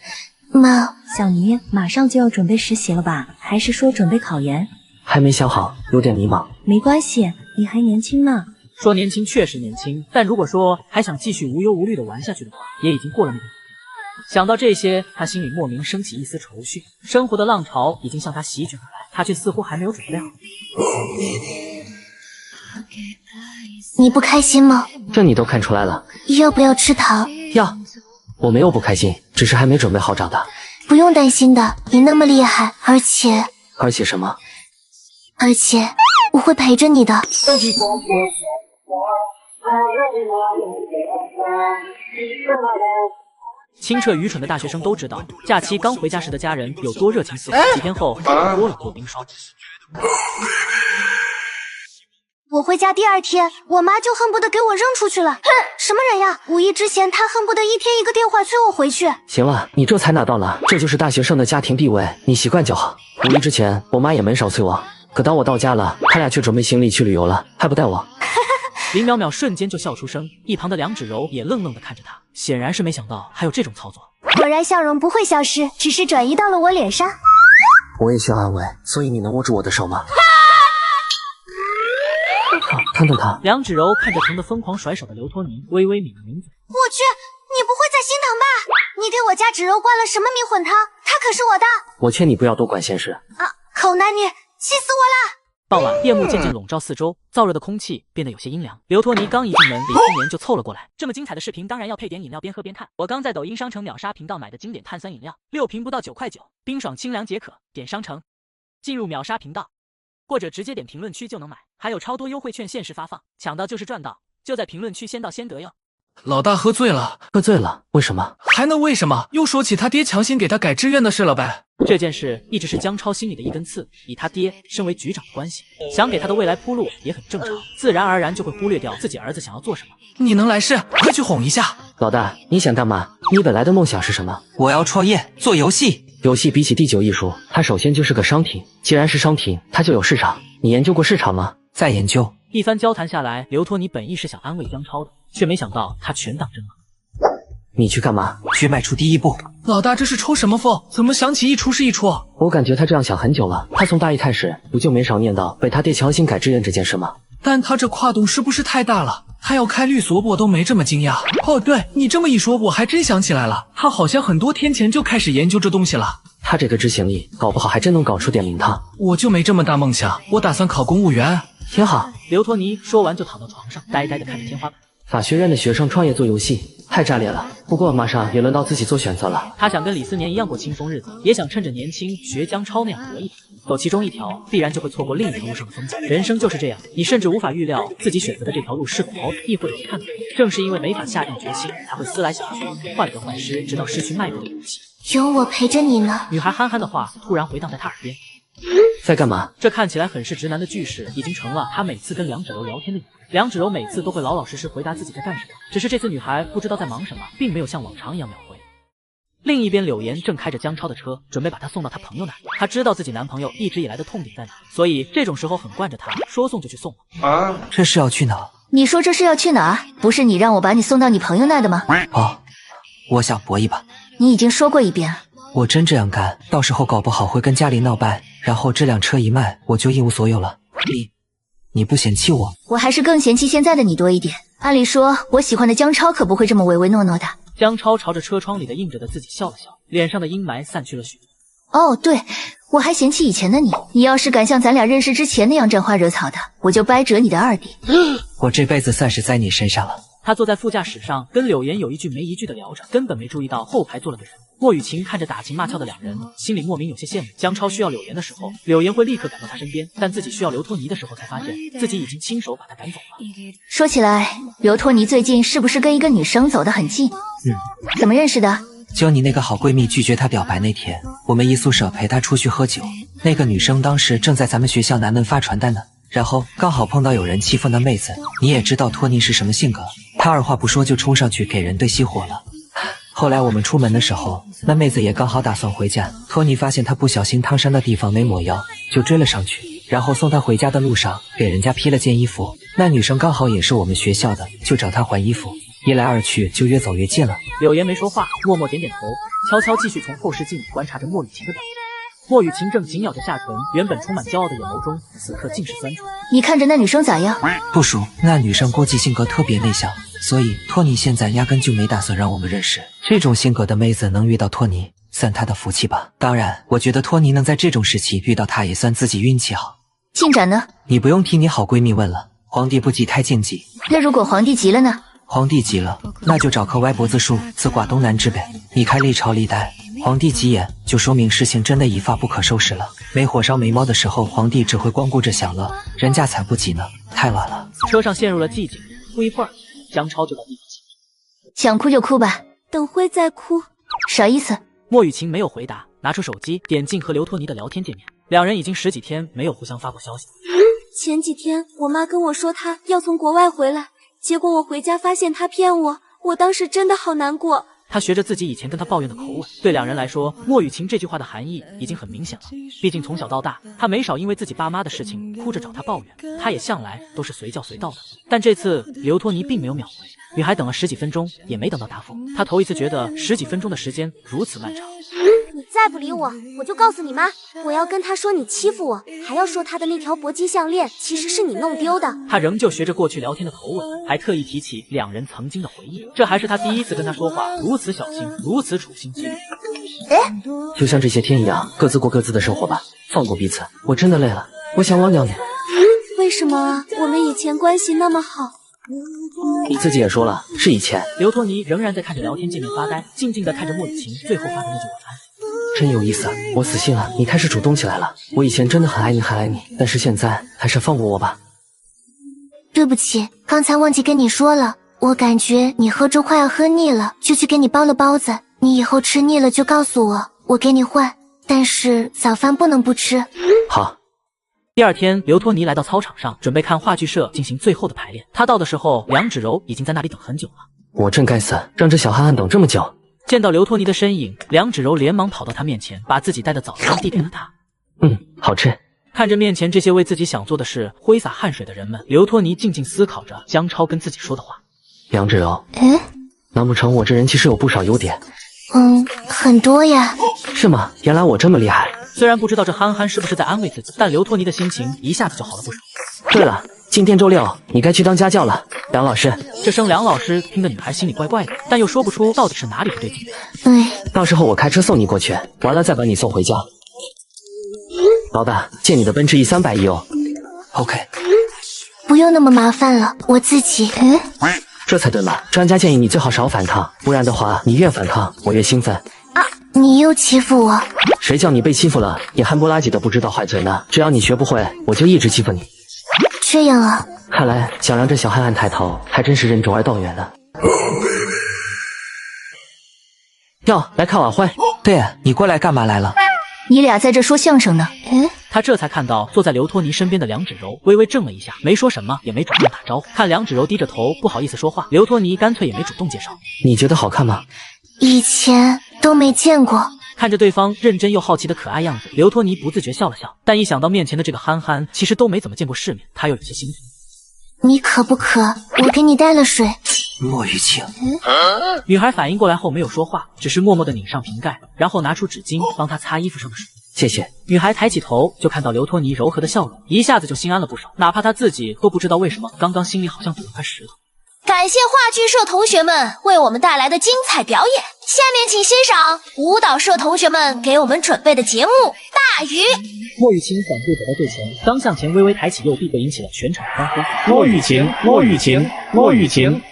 妈，小尼马上就要准备实习了吧？还是说准备考研？还没想好，有点迷茫。没关系，你还年轻呢。说年轻确实年轻，但如果说还想继续无忧无虑的玩下去的话，也已经过了那个年纪。想到这些，他心里莫名升起一丝愁绪。生活的浪潮已经向他席卷而来，他却似乎还没有准备好。你不开心吗？这你都看出来了。要不要吃糖？要。我没有不开心，只是还没准备好长大。不用担心的，你那么厉害，而且什么？而且我会陪着你的。清澈愚蠢的大学生都知道，假期刚回家时的家人有多热情似火，几天后多了做冰霜。我回家第2天，我妈就恨不得给我扔出去了。哼，什么人呀！5一之前，她恨不得1天1个电话催我回去。行了，你这才哪到哪？这就是大学生的家庭地位，你习惯就好。5一之前，我妈也没少催我，可当我到家了，他俩却准备行李去旅游了，还不带我。林淼淼瞬间就笑出声，一旁的梁芷柔也愣愣的看着他，显然是没想到还有这种操作。果然笑容不会消失，只是转移到了我脸上。我也需要安慰，所以你能握住我的手吗？看看他。梁芷柔看着疼得疯狂甩手的刘托尼，微微抿了抿嘴。我去，你不会在心疼吧？你给我家芷柔灌了什么迷魂汤？她可是我的。我劝你不要多管闲事。啊，口男女，气死我了！傍晚，夜幕渐渐笼罩四周，燥热的空气变得有些阴凉。刘托尼刚一进门，李思年就凑了过来。这么精彩的视频，当然要配点饮料，边喝边看。我刚在抖音商城秒杀频道买的经典碳酸饮料，6瓶不到9块9，冰爽清凉解渴。点商城，进入秒杀频道，或者直接点评论区就能买，还有超多优惠券限时发放，抢到就是赚到，就在评论区先到先得哟。老大喝醉了。喝醉了？为什么？还能为什么？又说起他爹强行给他改志愿的事了呗。这件事一直是江超心里的一根刺，以他爹身为局长的关系，想给他的未来铺路也很正常，自然而然就会忽略掉自己儿子想要做什么。你能来事，快去哄一下。老大，你想干嘛？你本来的梦想是什么？我要创业，做游戏。游戏比起第9艺术，它首先就是个商品，既然是商品，它就有市场。你研究过市场吗？在研究。一番交谈下来，刘托尼本意是想安慰江超的，却没想到他全当真了。你去干嘛？去迈出第一步。老大这是抽什么风？怎么想起一出是一出？我感觉他这样想很久了。他从大一开始不就没少念叨被他爹强行改志愿这件事吗？但他这跨度是不是太大了？他要开律所，我都没这么惊讶。哦，对你这么一说，我还真想起来了，他好像很多天前就开始研究这东西了。他这个执行力，搞不好还真能搞出点名堂。我就没这么大梦想，我打算考公务员。挺好。刘托尼说完就躺到床上，呆呆地看着天花板。法学院的学生创业做游戏，太炸裂了。不过马上也轮到自己做选择了。他想跟李思年一样过轻松日子，也想趁着年轻学江超那样得意。走其中一条，必然就会错过另一条路上的风景。人生就是这样，你甚至无法预料自己选择的这条路是否好走，亦或者遗憾。正是因为没法下定决心，才会思来想去，患得患失，直到失去迈步的勇气。有我陪着你呢。女孩憨憨的话突然回荡在他耳边。在干嘛？这看起来很是直男的句式，已经成了他每次跟梁芷柔聊天的语。梁芷柔每次都会老老实实回答自己在干什么，只是这次女孩不知道在忙什么，并没有像往常一样秒回。另一边，柳岩正开着江超的车，准备把她送到她朋友那里。她知道自己男朋友一直以来的痛点在哪，所以这种时候很惯着他，说送就去送了。这是要去哪？你说这是要去哪？不是你让我把你送到你朋友那的吗？哦，我想搏一把。你已经说过一遍。我真这样干，到时候搞不好会跟家里闹掰，然后这辆车一卖，我就一无所有了。你不嫌弃我？我还是更嫌弃现在的你多一点。按理说，我喜欢的江超可不会这么唯唯诺诺的。江超朝着车窗里的映着的自己笑了笑，脸上的阴霾散去了许多。哦，对，我还嫌弃以前的你。你要是敢像咱俩认识之前那样沾花惹草的，我就掰折你的二弟。我这辈子算是在你身上了。他坐在副驾驶上，跟柳岩有一句没一句的聊着，根本没注意到后排坐了个人。莫雨晴看着打情骂俏的两人，心里莫名有些羡慕。江超需要柳岩的时候，柳岩会立刻赶到他身边，但自己需要刘托尼的时候，才发现自己已经亲手把他赶走了。说起来，刘托尼最近是不是跟一个女生走得很近？怎么认识的？就你那个好闺蜜拒绝她表白那天，我们一宿舍陪她出去喝酒，那个女生当时正在咱们学校南门发传单呢，然后刚好碰到有人欺负那妹子。你也知道托尼是什么性格，他二话不说就冲上去给人对熄火了。后来我们出门的时候，那妹子也刚好打算回家，托尼发现她不小心烫伤的地方没抹药，就追了上去，然后送她回家的路上给人家披了件衣服。那女生刚好也是我们学校的，就找她还衣服，一来二去就越走越近了。柳岩没说话，默默点点头，悄悄继续从后视镜观察着莫雨晴的表现。莫雨晴正紧咬着下唇，原本充满骄傲的眼眸中，此刻尽是酸楚。你看着那女生咋样？不熟，那女生估计性格特别内向，所以托尼现在压根就没打算让我们认识。这种性格的妹子能遇到托尼，算她的福气吧。当然，我觉得托尼能在这种时期遇到她，也算自己运气好。进展呢？你不用替你好闺蜜问了，皇帝不急太监急。那如果皇帝急了呢？皇帝急了，那就找棵歪脖子树，自挂东南枝呗。你看历朝历代，皇帝急眼，就说明事情真的一发不可收拾了。没火烧眉毛的时候，皇帝只会光顾着享乐，人家才不急呢。太晚了。车上陷入了寂静，不一会儿，江超就到地方前。想哭就哭吧，等会再哭。啥意思？莫雨晴没有回答，拿出手机点进和刘托尼的聊天界面。两人已经10几天没有互相发过消息。前几天我妈跟我说她要从国外回来，结果我回家发现她骗我，我当时真的好难过。他学着自己以前跟他抱怨的口吻，对两人来说，莫雨晴这句话的含义已经很明显了。毕竟从小到大，他没少因为自己爸妈的事情哭着找他抱怨，他也向来都是随叫随到的。但这次刘托尼并没有秒回，女孩等了10几分钟也没等到答复。他头一次觉得10几分钟的时间如此漫长。你再不理我，我就告诉你妈，我要跟她说你欺负我，还要说她的那条铂金项链其实是你弄丢的。他仍旧学着过去聊天的口吻，还特意提起两人曾经的回忆。这还是他第一次跟他说话如此小心，如此处心积虑。就像这些天一样，各自过各自的生活吧，放过彼此。我真的累了，我想忘掉你。为什么啊？我们以前关系那么好。你自己也说了，是以前。刘托尼仍然在看着聊天界面发呆，静静地看着莫雨晴最后发的那句晚安。真有意思，我死心了，你开始主动起来了。我以前真的很爱你，很爱你，但是现在还是放过我吧。对不起，刚才忘记跟你说了，我感觉你喝粥快要喝腻了，就去给你包了包子。你以后吃腻了就告诉我，我给你换。但是早饭不能不吃。好。第二天，刘托尼来到操场上，准备看话剧社进行最后的排练。他到的时候，梁芷柔已经在那里等很久了。我真该死，让这小憨憨等这么久。见到刘托尼的身影，梁芷柔连忙跑到他面前，把自己带的早餐递给了他。好吃。看着面前这些为自己想做的事挥洒汗水的人们，刘托尼静静思考着江超跟自己说的话。梁芷柔，难不成我这人其实有不少优点？很多呀。是吗？原来我这么厉害。虽然不知道这憨憨是不是在安慰自己，但刘托尼的心情一下子就好了不少。对了，今天周六，你该去当家教了，梁老师。这声梁老师听得女孩心里怪怪的，但又说不出到底是哪里不对劲。到时候我开车送你过去，完了再把你送回家。老大，借你的奔驰E300哦。OK。不用那么麻烦了，我自己。这才对嘛！专家建议你最好少反抗，不然的话，你越反抗，我越兴奋。你又欺负我？谁叫你被欺负了？你憨不拉几的不知道坏嘴呢！只要你学不会，我就一直欺负你。这样啊？看来想让这小憨憨抬头，还真是任重而道远的。哟，来看晚会。对啊，你过来干嘛来了？你俩在这说相声呢。他这才看到坐在刘托尼身边的梁芷柔，微微怔了一下，没说什么，也没主动打招呼。看梁芷柔低着头，不好意思说话，刘托尼干脆也没主动介绍。你觉得好看吗？以前都没见过。看着对方认真又好奇的可爱样子，刘托尼不自觉笑了笑，但一想到面前的这个憨憨其实都没怎么见过世面，他又有些心疼。你渴不渴？我给你带了水。莫雨晴，女孩反应过来后没有说话，只是默默地拧上瓶盖，然后拿出纸巾帮她擦衣服上的水。谢谢。女孩抬起头就看到刘托尼柔和的笑容，一下子就心安了不少，哪怕她自己都不知道为什么刚刚心里好像堵了块石头。感谢话剧社同学们为我们带来的精彩表演，下面请欣赏舞蹈社同学们给我们准备的节目《大鱼》。莫雨晴缓步走到最前，刚向前微微抬起右臂，引起了全场的欢呼。莫雨晴，莫雨晴，莫雨晴。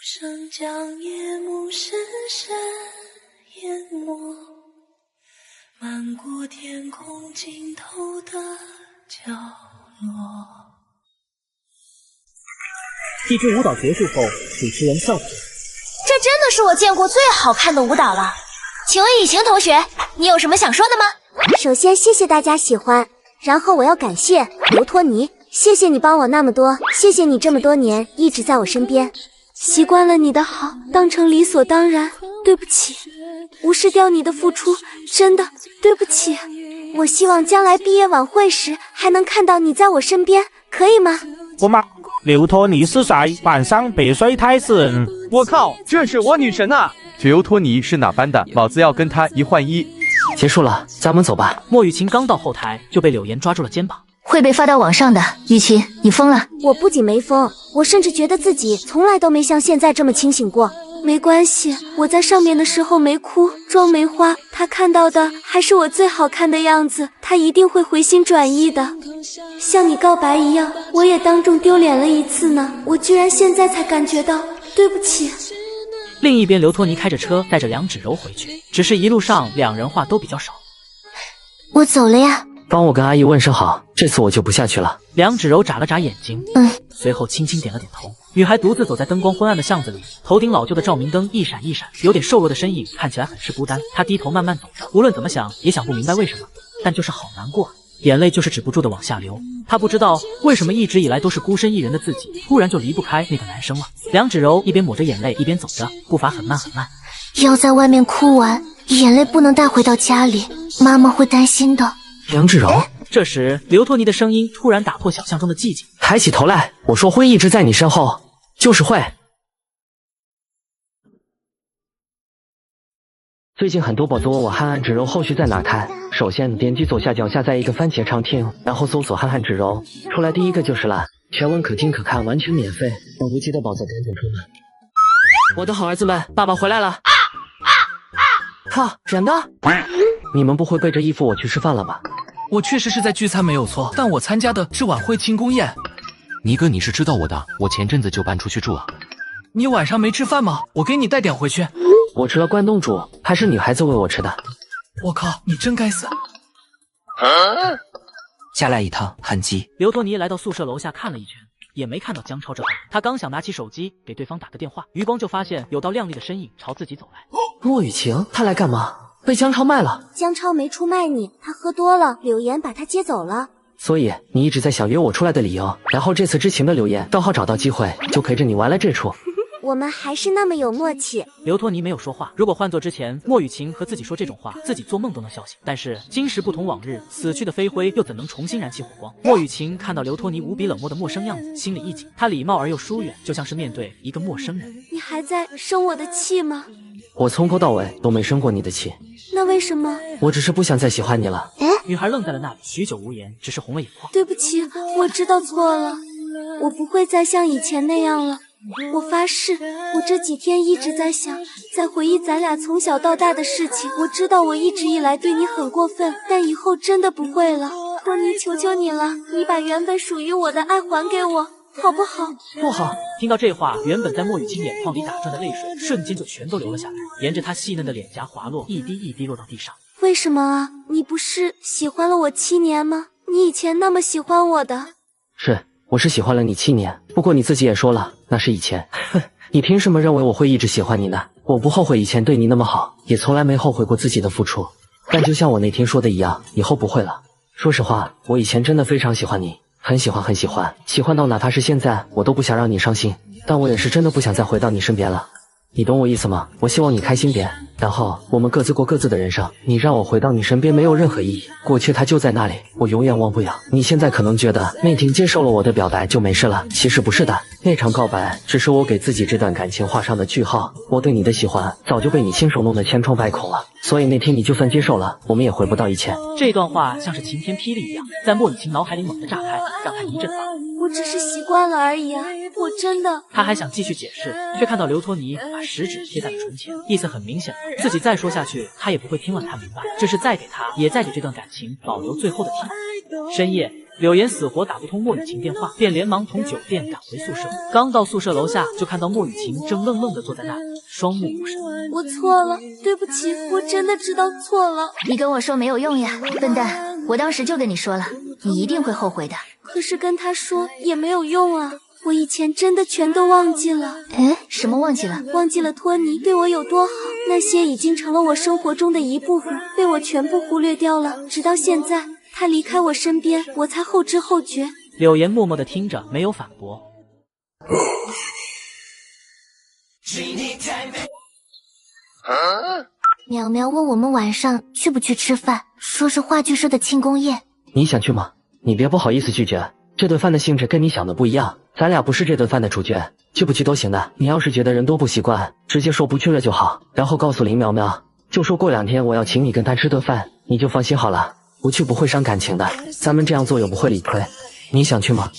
上将夜幕深深淹没，漫过天空尽头的角落。一支舞蹈结束后，主持人笑了。这真的是我见过最好看的舞蹈了。请问雨晴同学，你有什么想说的吗？首先谢谢大家喜欢，然后我要感谢刘托尼，谢谢你帮我那么多，谢谢你这么多年一直在我身边。习惯了你的好，当成理所当然，对不起，无视掉你的付出，真的对不起。我希望将来毕业晚会时还能看到你在我身边，可以吗？我妈，刘托尼是谁？晚上别睡太深。我靠，这是我女神啊！刘托尼是哪班的？老子要跟他一换一。结束了，咱们走吧。莫雨晴刚到后台就被柳岩抓住了肩膀。会被发到网上的，雨晴，你疯了！我不仅没疯，我甚至觉得自己从来都没像现在这么清醒过。没关系，我在上面的时候没哭，妆没花，他看到的还是我最好看的样子，他一定会回心转意的。像你告白一样，我也当众丢脸了一次呢，我居然现在才感觉到，对不起。另一边，刘托尼开着车带着梁芷柔回去，只是一路上两人话都比较少。我走了呀。帮我跟阿姨问声好，这次我就不下去了。梁芷柔眨了眨眼睛，随后轻轻点了点头。女孩独自走在灯光昏暗的巷子里，头顶老旧的照明灯一闪一闪，有点瘦弱的身影看起来很是孤单。她低头慢慢走着，无论怎么想也想不明白为什么，但就是好难过，眼泪就是止不住的往下流。她不知道为什么一直以来都是孤身一人的自己，突然就离不开那个男生了。梁芷柔一边抹着眼泪一边走着，步伐很慢很慢。要在外面哭完，眼泪不能带回到家里，妈妈会担心的。梁芷柔，这时刘托尼的声音突然打破想象中的寂静。抬起头来，我说会一直在你身后，就是会。最近很多宝子问我憨憨芷柔后续在哪看，首先点击左下角下载一个番茄畅听，然后搜索憨憨芷柔，出来第一个就是了，全文可听可看，完全免费，等不及的宝子赶紧出门。我的好儿子们，爸爸回来了。靠，人呢？你们不会背着衣服我去吃饭了吧？我确实是在聚餐没有错，但我参加的是晚会庆功宴。尼哥，你是知道我的，我前阵子就搬出去住了。你晚上没吃饭吗？我给你带点回去。我吃了关东煮，还是女孩子喂我吃的。我靠，你真该死！下来一趟，很急。刘托尼来到宿舍楼下看了一圈，也没看到江超这边。他刚想拿起手机给对方打个电话，余光就发现有道亮丽的身影朝自己走来。莫雨晴，他来干嘛？被江超卖了。江超没出卖你，他喝多了，柳岩把他接走了。所以你一直在想约我出来的理由，然后这次知情的柳岩刚好找到机会，就陪着你玩了这出。我们还是那么有默契。刘托尼没有说话，如果换做之前莫雨晴和自己说这种话，自己做梦都能笑醒。但是今时不同往日，死去的飞灰又怎能重新燃起火光？莫雨晴看到刘托尼无比冷漠的陌生样子，心里一紧。他礼貌而又疏远，就像是面对一个陌生人。你还在生我的气吗？我从头到尾都没生过你的气。那为什么？我只是不想再喜欢你了。女孩愣在了那里，许久无言，只是红了眼眶。对不起，我知道错了，我不会再像以前那样了。我发誓，我这几天一直在想，在回忆咱俩从小到大的事情。我知道我一直以来对你很过分，但以后真的不会了。托尼，求求你了，你把原本属于我的爱还给我，好不好？不好！听到这话，原本在莫雨晴眼眶里打转的泪水瞬间就全都流了下来，沿着她细嫩的脸颊滑落，一滴一滴落到地上。为什么啊？你不是喜欢了我7年吗？你以前那么喜欢我的。是，我是喜欢了你7年，不过你自己也说了，那是以前。哼，你凭什么认为我会一直喜欢你呢？我不后悔以前对你那么好，也从来没后悔过自己的付出。但就像我那天说的一样，以后不会了。说实话，我以前真的非常喜欢你，很喜欢很喜欢，喜欢到哪怕是现在我都不想让你伤心，但我也是真的不想再回到你身边了。你懂我意思吗？我希望你开心点，然后我们各自过各自的人生。你让我回到你身边没有任何意义，过去它就在那里，我永远忘不了。你现在可能觉得媚婷接受了我的表白就没事了，其实不是的，那场告白只是我给自己这段感情画上的句号。我对你的喜欢早就被你亲手弄得千疮百孔了，所以那天你就算接受了，我们也回不到以前。这段话像是晴天霹雳一样，在莫雨晴脑海里猛地炸开，让她一阵发懵。我只是习惯了而已啊，我真的……他还想继续解释，却看到刘托尼把食指贴在了唇前，意思很明显，自己再说下去，他也不会听了他明白，这是再给他，也再给这段感情保留最后的提醒。深夜，柳岩死活打不通莫雨晴电话，便连忙从酒店赶回宿舍。刚到宿舍楼下，就看到莫雨晴正愣愣地坐在那里，双目无神。我错了，对不起，我真的知道错了。你跟我说没有用呀，笨蛋！我当时就跟你说了，你一定会后悔的。可是跟他说也没有用啊，我以前真的全都忘记了。什么忘记了？忘记了托尼对我有多好，那些已经成了我生活中的一部分，被我全部忽略掉了。直到现在，他离开我身边，我才后知后觉。柳岩默默地听着，没有反驳。淼淼问我们晚上去不去吃饭，说是话剧社的庆功宴。你想去吗？你别不好意思拒绝，这顿饭的性质跟你想的不一样，咱俩不是这顿饭的主角，去不去都行的。你要是觉得人多不习惯，直接说不去了就好，然后告诉林淼淼，就说过2天我要请你跟他吃顿饭，你就放心好了，不去不会伤感情的，咱们这样做又不会理亏。你想去吗？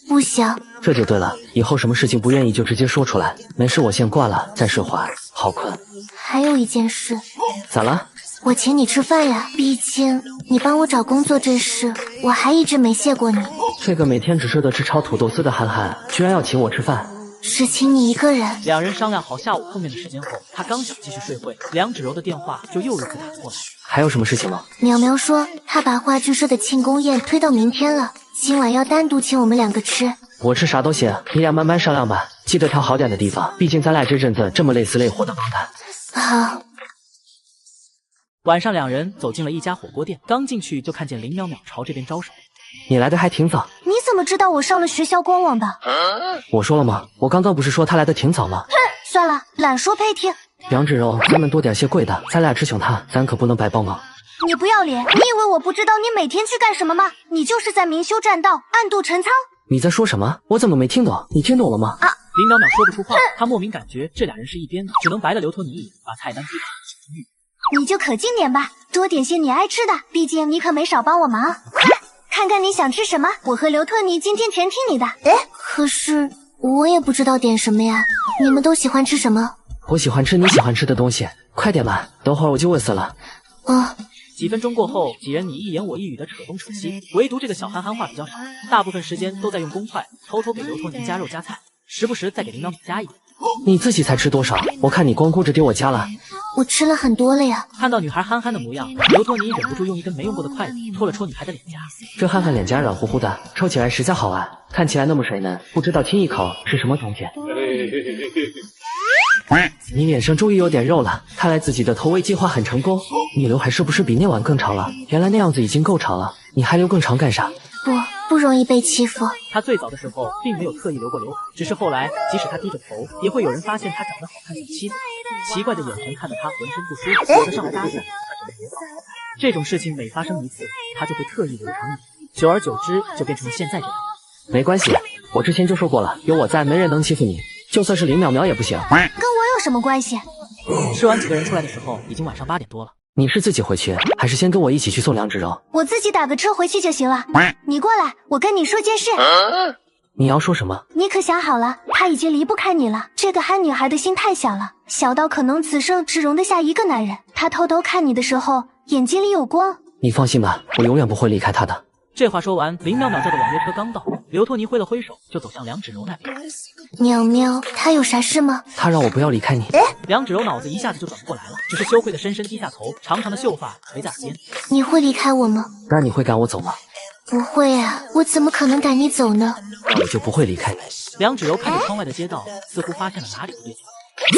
不想。这就对了，以后什么事情不愿意就直接说出来。没事，我先挂了，再睡会儿，好困。还有一件事。咋了？我请你吃饭呀，毕竟你帮我找工作这事，我还一直没谢过你。这个每天只舍得吃炒土豆丝的憨憨，居然要请我吃饭。是请你一个人。两人商量好下午碰面的时间后，他刚想继续睡会，梁芷柔的电话就又一次打过来。还有什么事情吗？淼淼说她把话剧社的庆功宴推到明天了，今晚要单独请我们2个吃。我吃啥都行，你俩慢慢商量吧，记得挑好点的地方，毕竟咱俩这阵子这么累死累活的忙的。好。晚上两人走进了一家火锅店，刚进去就看见林淼淼朝这边招手。你来的还挺早。你怎么知道我上了学校官网的？我说了吗？我刚刚不是说他来的挺早吗？哼，算了，懒说配听。梁芷柔，咱们多点些贵的，咱俩只请他，咱可不能白帮忙。你不要脸！你以为我不知道你每天去干什么吗？你就是在明修栈道，暗度陈仓。你在说什么？我怎么没听懂？你听懂了吗？林淼淼说不出话，他莫名感觉这俩人是一边的，只能白了刘托尼一眼，把菜单推给你就可劲点吧，多点些你爱吃的，毕竟你可没少帮我忙。看看你想吃什么，我和刘托尼今天全听你的。可是我也不知道点什么呀，你们都喜欢吃什么？我喜欢吃你喜欢吃的东西，快点吧，等会儿我就饿死了。几分钟过后，几人你一言我一语的扯东扯西，唯独这个小憨憨话比较少，大部分时间都在用公筷偷偷给刘托尼加肉加菜，时不时再给林淼淼加一点。你自己才吃多少？我看你光顾着丢我加了。我吃了很多了呀。看到女孩憨憨的模样，刘托尼忍不住用一根没用过的筷子戳了戳女孩的脸颊。这憨憨脸颊软乎乎的，抽起来实在好玩，看起来那么水嫩，不知道亲一口是什么感觉。你脸上终于有点肉了，看来自己的投喂计划很成功。你刘海是不是比那晚更长了？原来那样子已经够长了，你还留更长干啥？不容易被欺负。他最早的时候并没有特意留过刘海，只是后来即使他低着头，也会有人发现他长得好看像妻子，奇怪的眼神看得他浑身不舒服，有的上来搭讪，他只能别管。这种事情每发生一次，他就会特意留长尾，久而久之就变成了现在这样。没关系，我之前就说过了，有我在，没人能欺负你，就算是林淼淼也不行。跟我有什么关系？吃完几个人出来的时候，已经晚上8点多了。你是自己回去，还是先跟我一起去送梁芷柔？我自己打个车回去就行了。你过来，我跟你说件事。你要说什么？你可想好了，他已经离不开你了。这个憨女孩的心太小了，小到可能此生只容得下一个男人。她偷偷看你的时候，眼睛里有光。你放心吧，我永远不会离开他的。这话说完，林淼淼叫的网约车刚到，刘托尼挥了挥手，就走向梁芷柔那边。淼淼，他有啥事吗？他让我不要离开你。梁芷柔脑子一下子就转不过来了，只是羞愧的深深低下头，长长的秀发垂在耳边。你会离开我吗？那你会赶我走吗？不会啊，我怎么可能赶你走呢？那我就不会离开你。梁芷柔看着窗外的街道，似乎发现了哪里不对劲。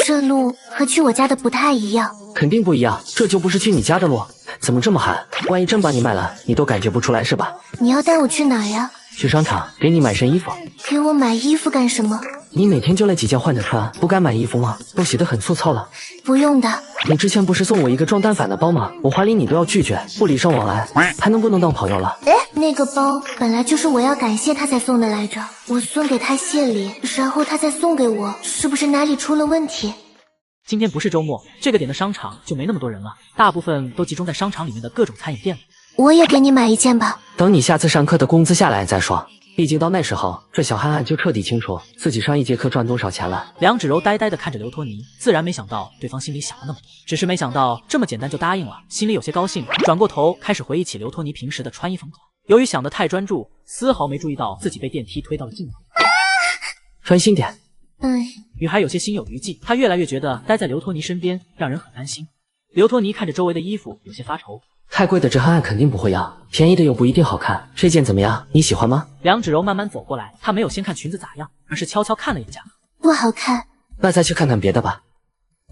这路和去我家的不太一样。肯定不一样，这就不是去你家的路。怎么这么寒？万一真把你卖了，你都感觉不出来是吧？你要带我去哪呀？去商场，给你买身衣服。给我买衣服干什么？你每天就来几件换着穿，不该买衣服吗？都洗得很粗糙了。不用的。你之前不是送我一个装单反的包吗？我怀疑你都要拒绝，不礼尚往来，还能不能当朋友了？那个包本来就是我要感谢他才送的来着，我送给他谢礼，然后他再送给我，是不是哪里出了问题？今天不是周末，这个点的商场就没那么多人了，大部分都集中在商场里面的各种餐饮店里。我也给你买一件吧。等你下次上课的工资下来再说。毕竟到那时候，这小憨憨就彻底清楚自己上一节课赚多少钱了。梁芷柔呆呆地看着刘托尼，自然没想到对方心里想了那么多，只是没想到这么简单就答应了，心里有些高兴。转过头开始回忆起刘托尼平时的穿衣风格，由于想得太专注，丝毫没注意到自己被电梯推到了尽头。专心点。女孩有些心有余悸，她越来越觉得待在刘托尼身边让人很安心。刘托尼看着周围的衣服，有些发愁。太贵的这憨憨肯定不会要，便宜的又不一定好看。这件怎么样？你喜欢吗？梁芷柔慢慢走过来，她没有先看裙子咋样，而是悄悄看了一眼价格。不好看。那再去看看别的吧。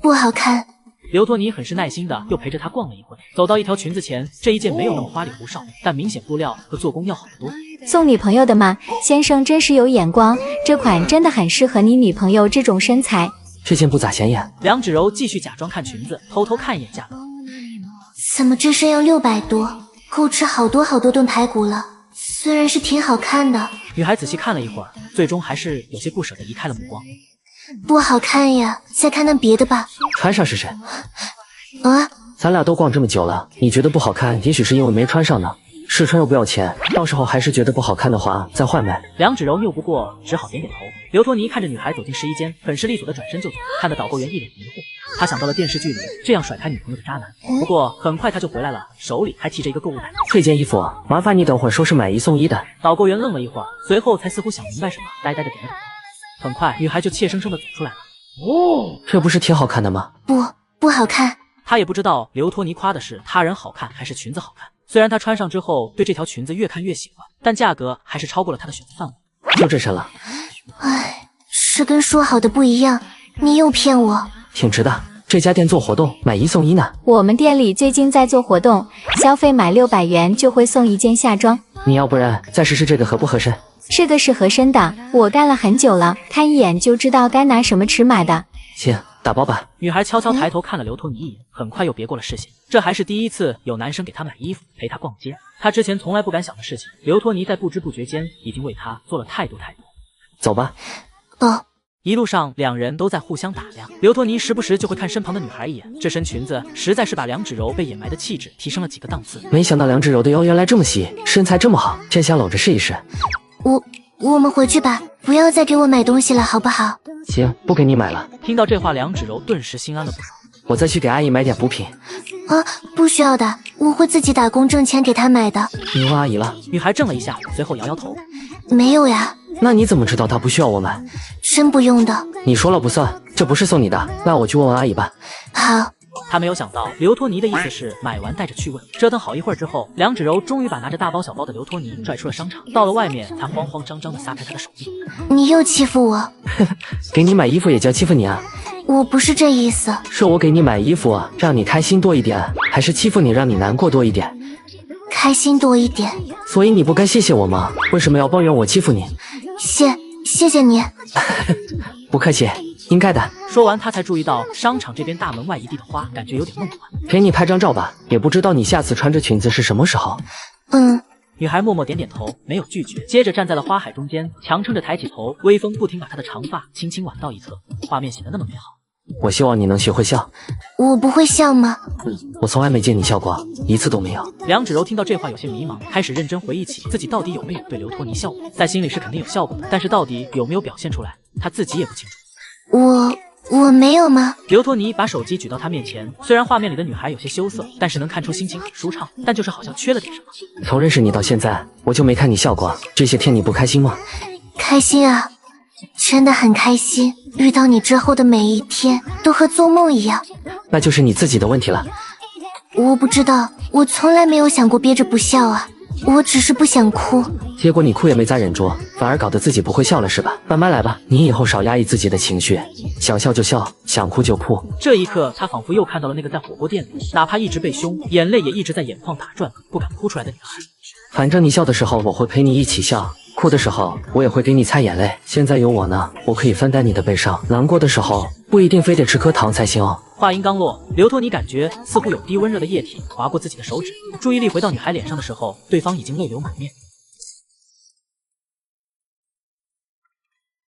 不好看。刘托尼很是耐心的又陪着她逛了一会，走到一条裙子前，这一件没有那么花里胡哨，但明显布料和做工要好得多。送女朋友的吗？先生真是有眼光，这款真的很适合你女朋友这种身材。这件不咋显眼。梁芷柔继续假装看裙子，偷偷看一眼价格。怎么这身要600多？够吃好多顿排骨了。虽然是挺好看的。女孩仔细看了一会儿，最终还是有些不舍得移开了目光。不好看呀，再看看别的吧。穿上试试。啊？咱俩都逛这么久了，你觉得不好看，也许是因为没穿上呢。试穿又不要钱，到时候还是觉得不好看的话再换呗。梁芷柔拗不过，只好点点头。刘托尼看着女孩走进试衣间，很是利索的转身就走，看得导购员一脸疑惑。他想到了电视剧里这样甩开女朋友的渣男，不过很快他就回来了，手里还提着一个购物袋。这件衣服麻烦你等会儿说是买1送1的。导购员愣了一会儿，随后才似乎想明白什么，呆呆的点了点头。很快女孩就怯生生的走出来了。这不是挺好看的吗？不好看。他也不知道刘托尼夸的是他人好看还是裙子好看。虽然他穿上之后对这条裙子越看越喜欢，但价格还是超过了他的选择范围。就这身了。是跟说好的不一样，你又骗我。挺值的，这家店做活动，买1送1呢。我们店里最近在做活动，消费买600元就会送1件夏装。你要不然再试试这个合不合身？这个是合身的，我干了很久了，看一眼就知道该拿什么尺买的。行，打包吧。女孩悄悄抬头看了刘托尼一眼，很快又别过了视线。这还是第一次有男生给她买衣服，陪她逛街。她之前从来不敢想的事情，刘托尼在不知不觉间已经为她做了太多。走吧。一路上两人都在互相打量，刘托尼时不时就会看身旁的女孩一眼。这身裙子实在是把梁芷柔被掩埋的气质提升了几个档次。没想到梁芷柔的腰原来这么细，身材这么好，真想搂着试一试。我们回去吧，不要再给我买东西了，好不好？行，不给你买了。听到这话，梁芷柔顿时心安了不少。我再去给阿姨买点补品。不需要的，我会自己打工挣钱给她买的。你问阿姨了？女孩怔了一下，随后摇摇头。没有呀。那你怎么知道她不需要我买？真不用的。你说了不算，这不是送你的，那我去问问阿姨吧。好。他没有想到刘托尼的意思是买完带着去问。折腾好一会儿之后，梁芷柔终于把拿着大包小包的刘托尼拽出了商场。到了外面，才慌慌张张地撒开他的手臂。你又欺负我？给你买衣服也叫欺负你啊？我不是这意思。是我给你买衣服让你开心多一点，还是欺负你让你难过多一点？开心多一点。所以你不该谢谢我吗？为什么要抱怨我欺负你？谢谢你。不客气，应该的。说完，他才注意到商场这边大门外一地的花，感觉有点梦幻。给你拍张照吧，也不知道你下次穿着裙子是什么时候。女孩默默点点头，没有拒绝，接着站在了花海中间，强撑着抬起头，微风不停把她的长发轻轻挽到一侧，画面显得那么美好。我希望你能学会笑。我不会笑吗？我从来没见你笑过，一次都没有。梁芷柔听到这话有些迷茫，开始认真回忆起自己到底有没有对刘托尼笑过。在心里是肯定有笑过的，但是到底有没有表现出来，她自己也不清楚。我没有吗？刘托尼把手机举到他面前，虽然画面里的女孩有些羞涩，但是能看出心情很舒畅，但就是好像缺了点什么。从认识你到现在，我就没看你笑过，这些天你不开心吗？开心啊，真的很开心。遇到你之后的每一天都和做梦一样。那就是你自己的问题了。我不知道，我从来没有想过憋着不笑啊，我只是不想哭。结果你哭也没咋忍住，反而搞得自己不会笑了是吧？慢慢来吧，你以后少压抑自己的情绪，想笑就笑，想哭就哭。这一刻，他仿佛又看到了那个在火锅店里，哪怕一直被凶，眼泪也一直在眼眶打转，不敢哭出来的女孩。反正你笑的时候，我会陪你一起笑，哭的时候我也会给你擦眼泪，现在有我呢，我可以分担你的悲伤。难过的时候不一定非得吃颗糖才行哦。话音刚落，刘托尼感觉似乎有滴温热的液体划过自己的手指，注意力回到女孩脸上的时候，对方已经泪流满面。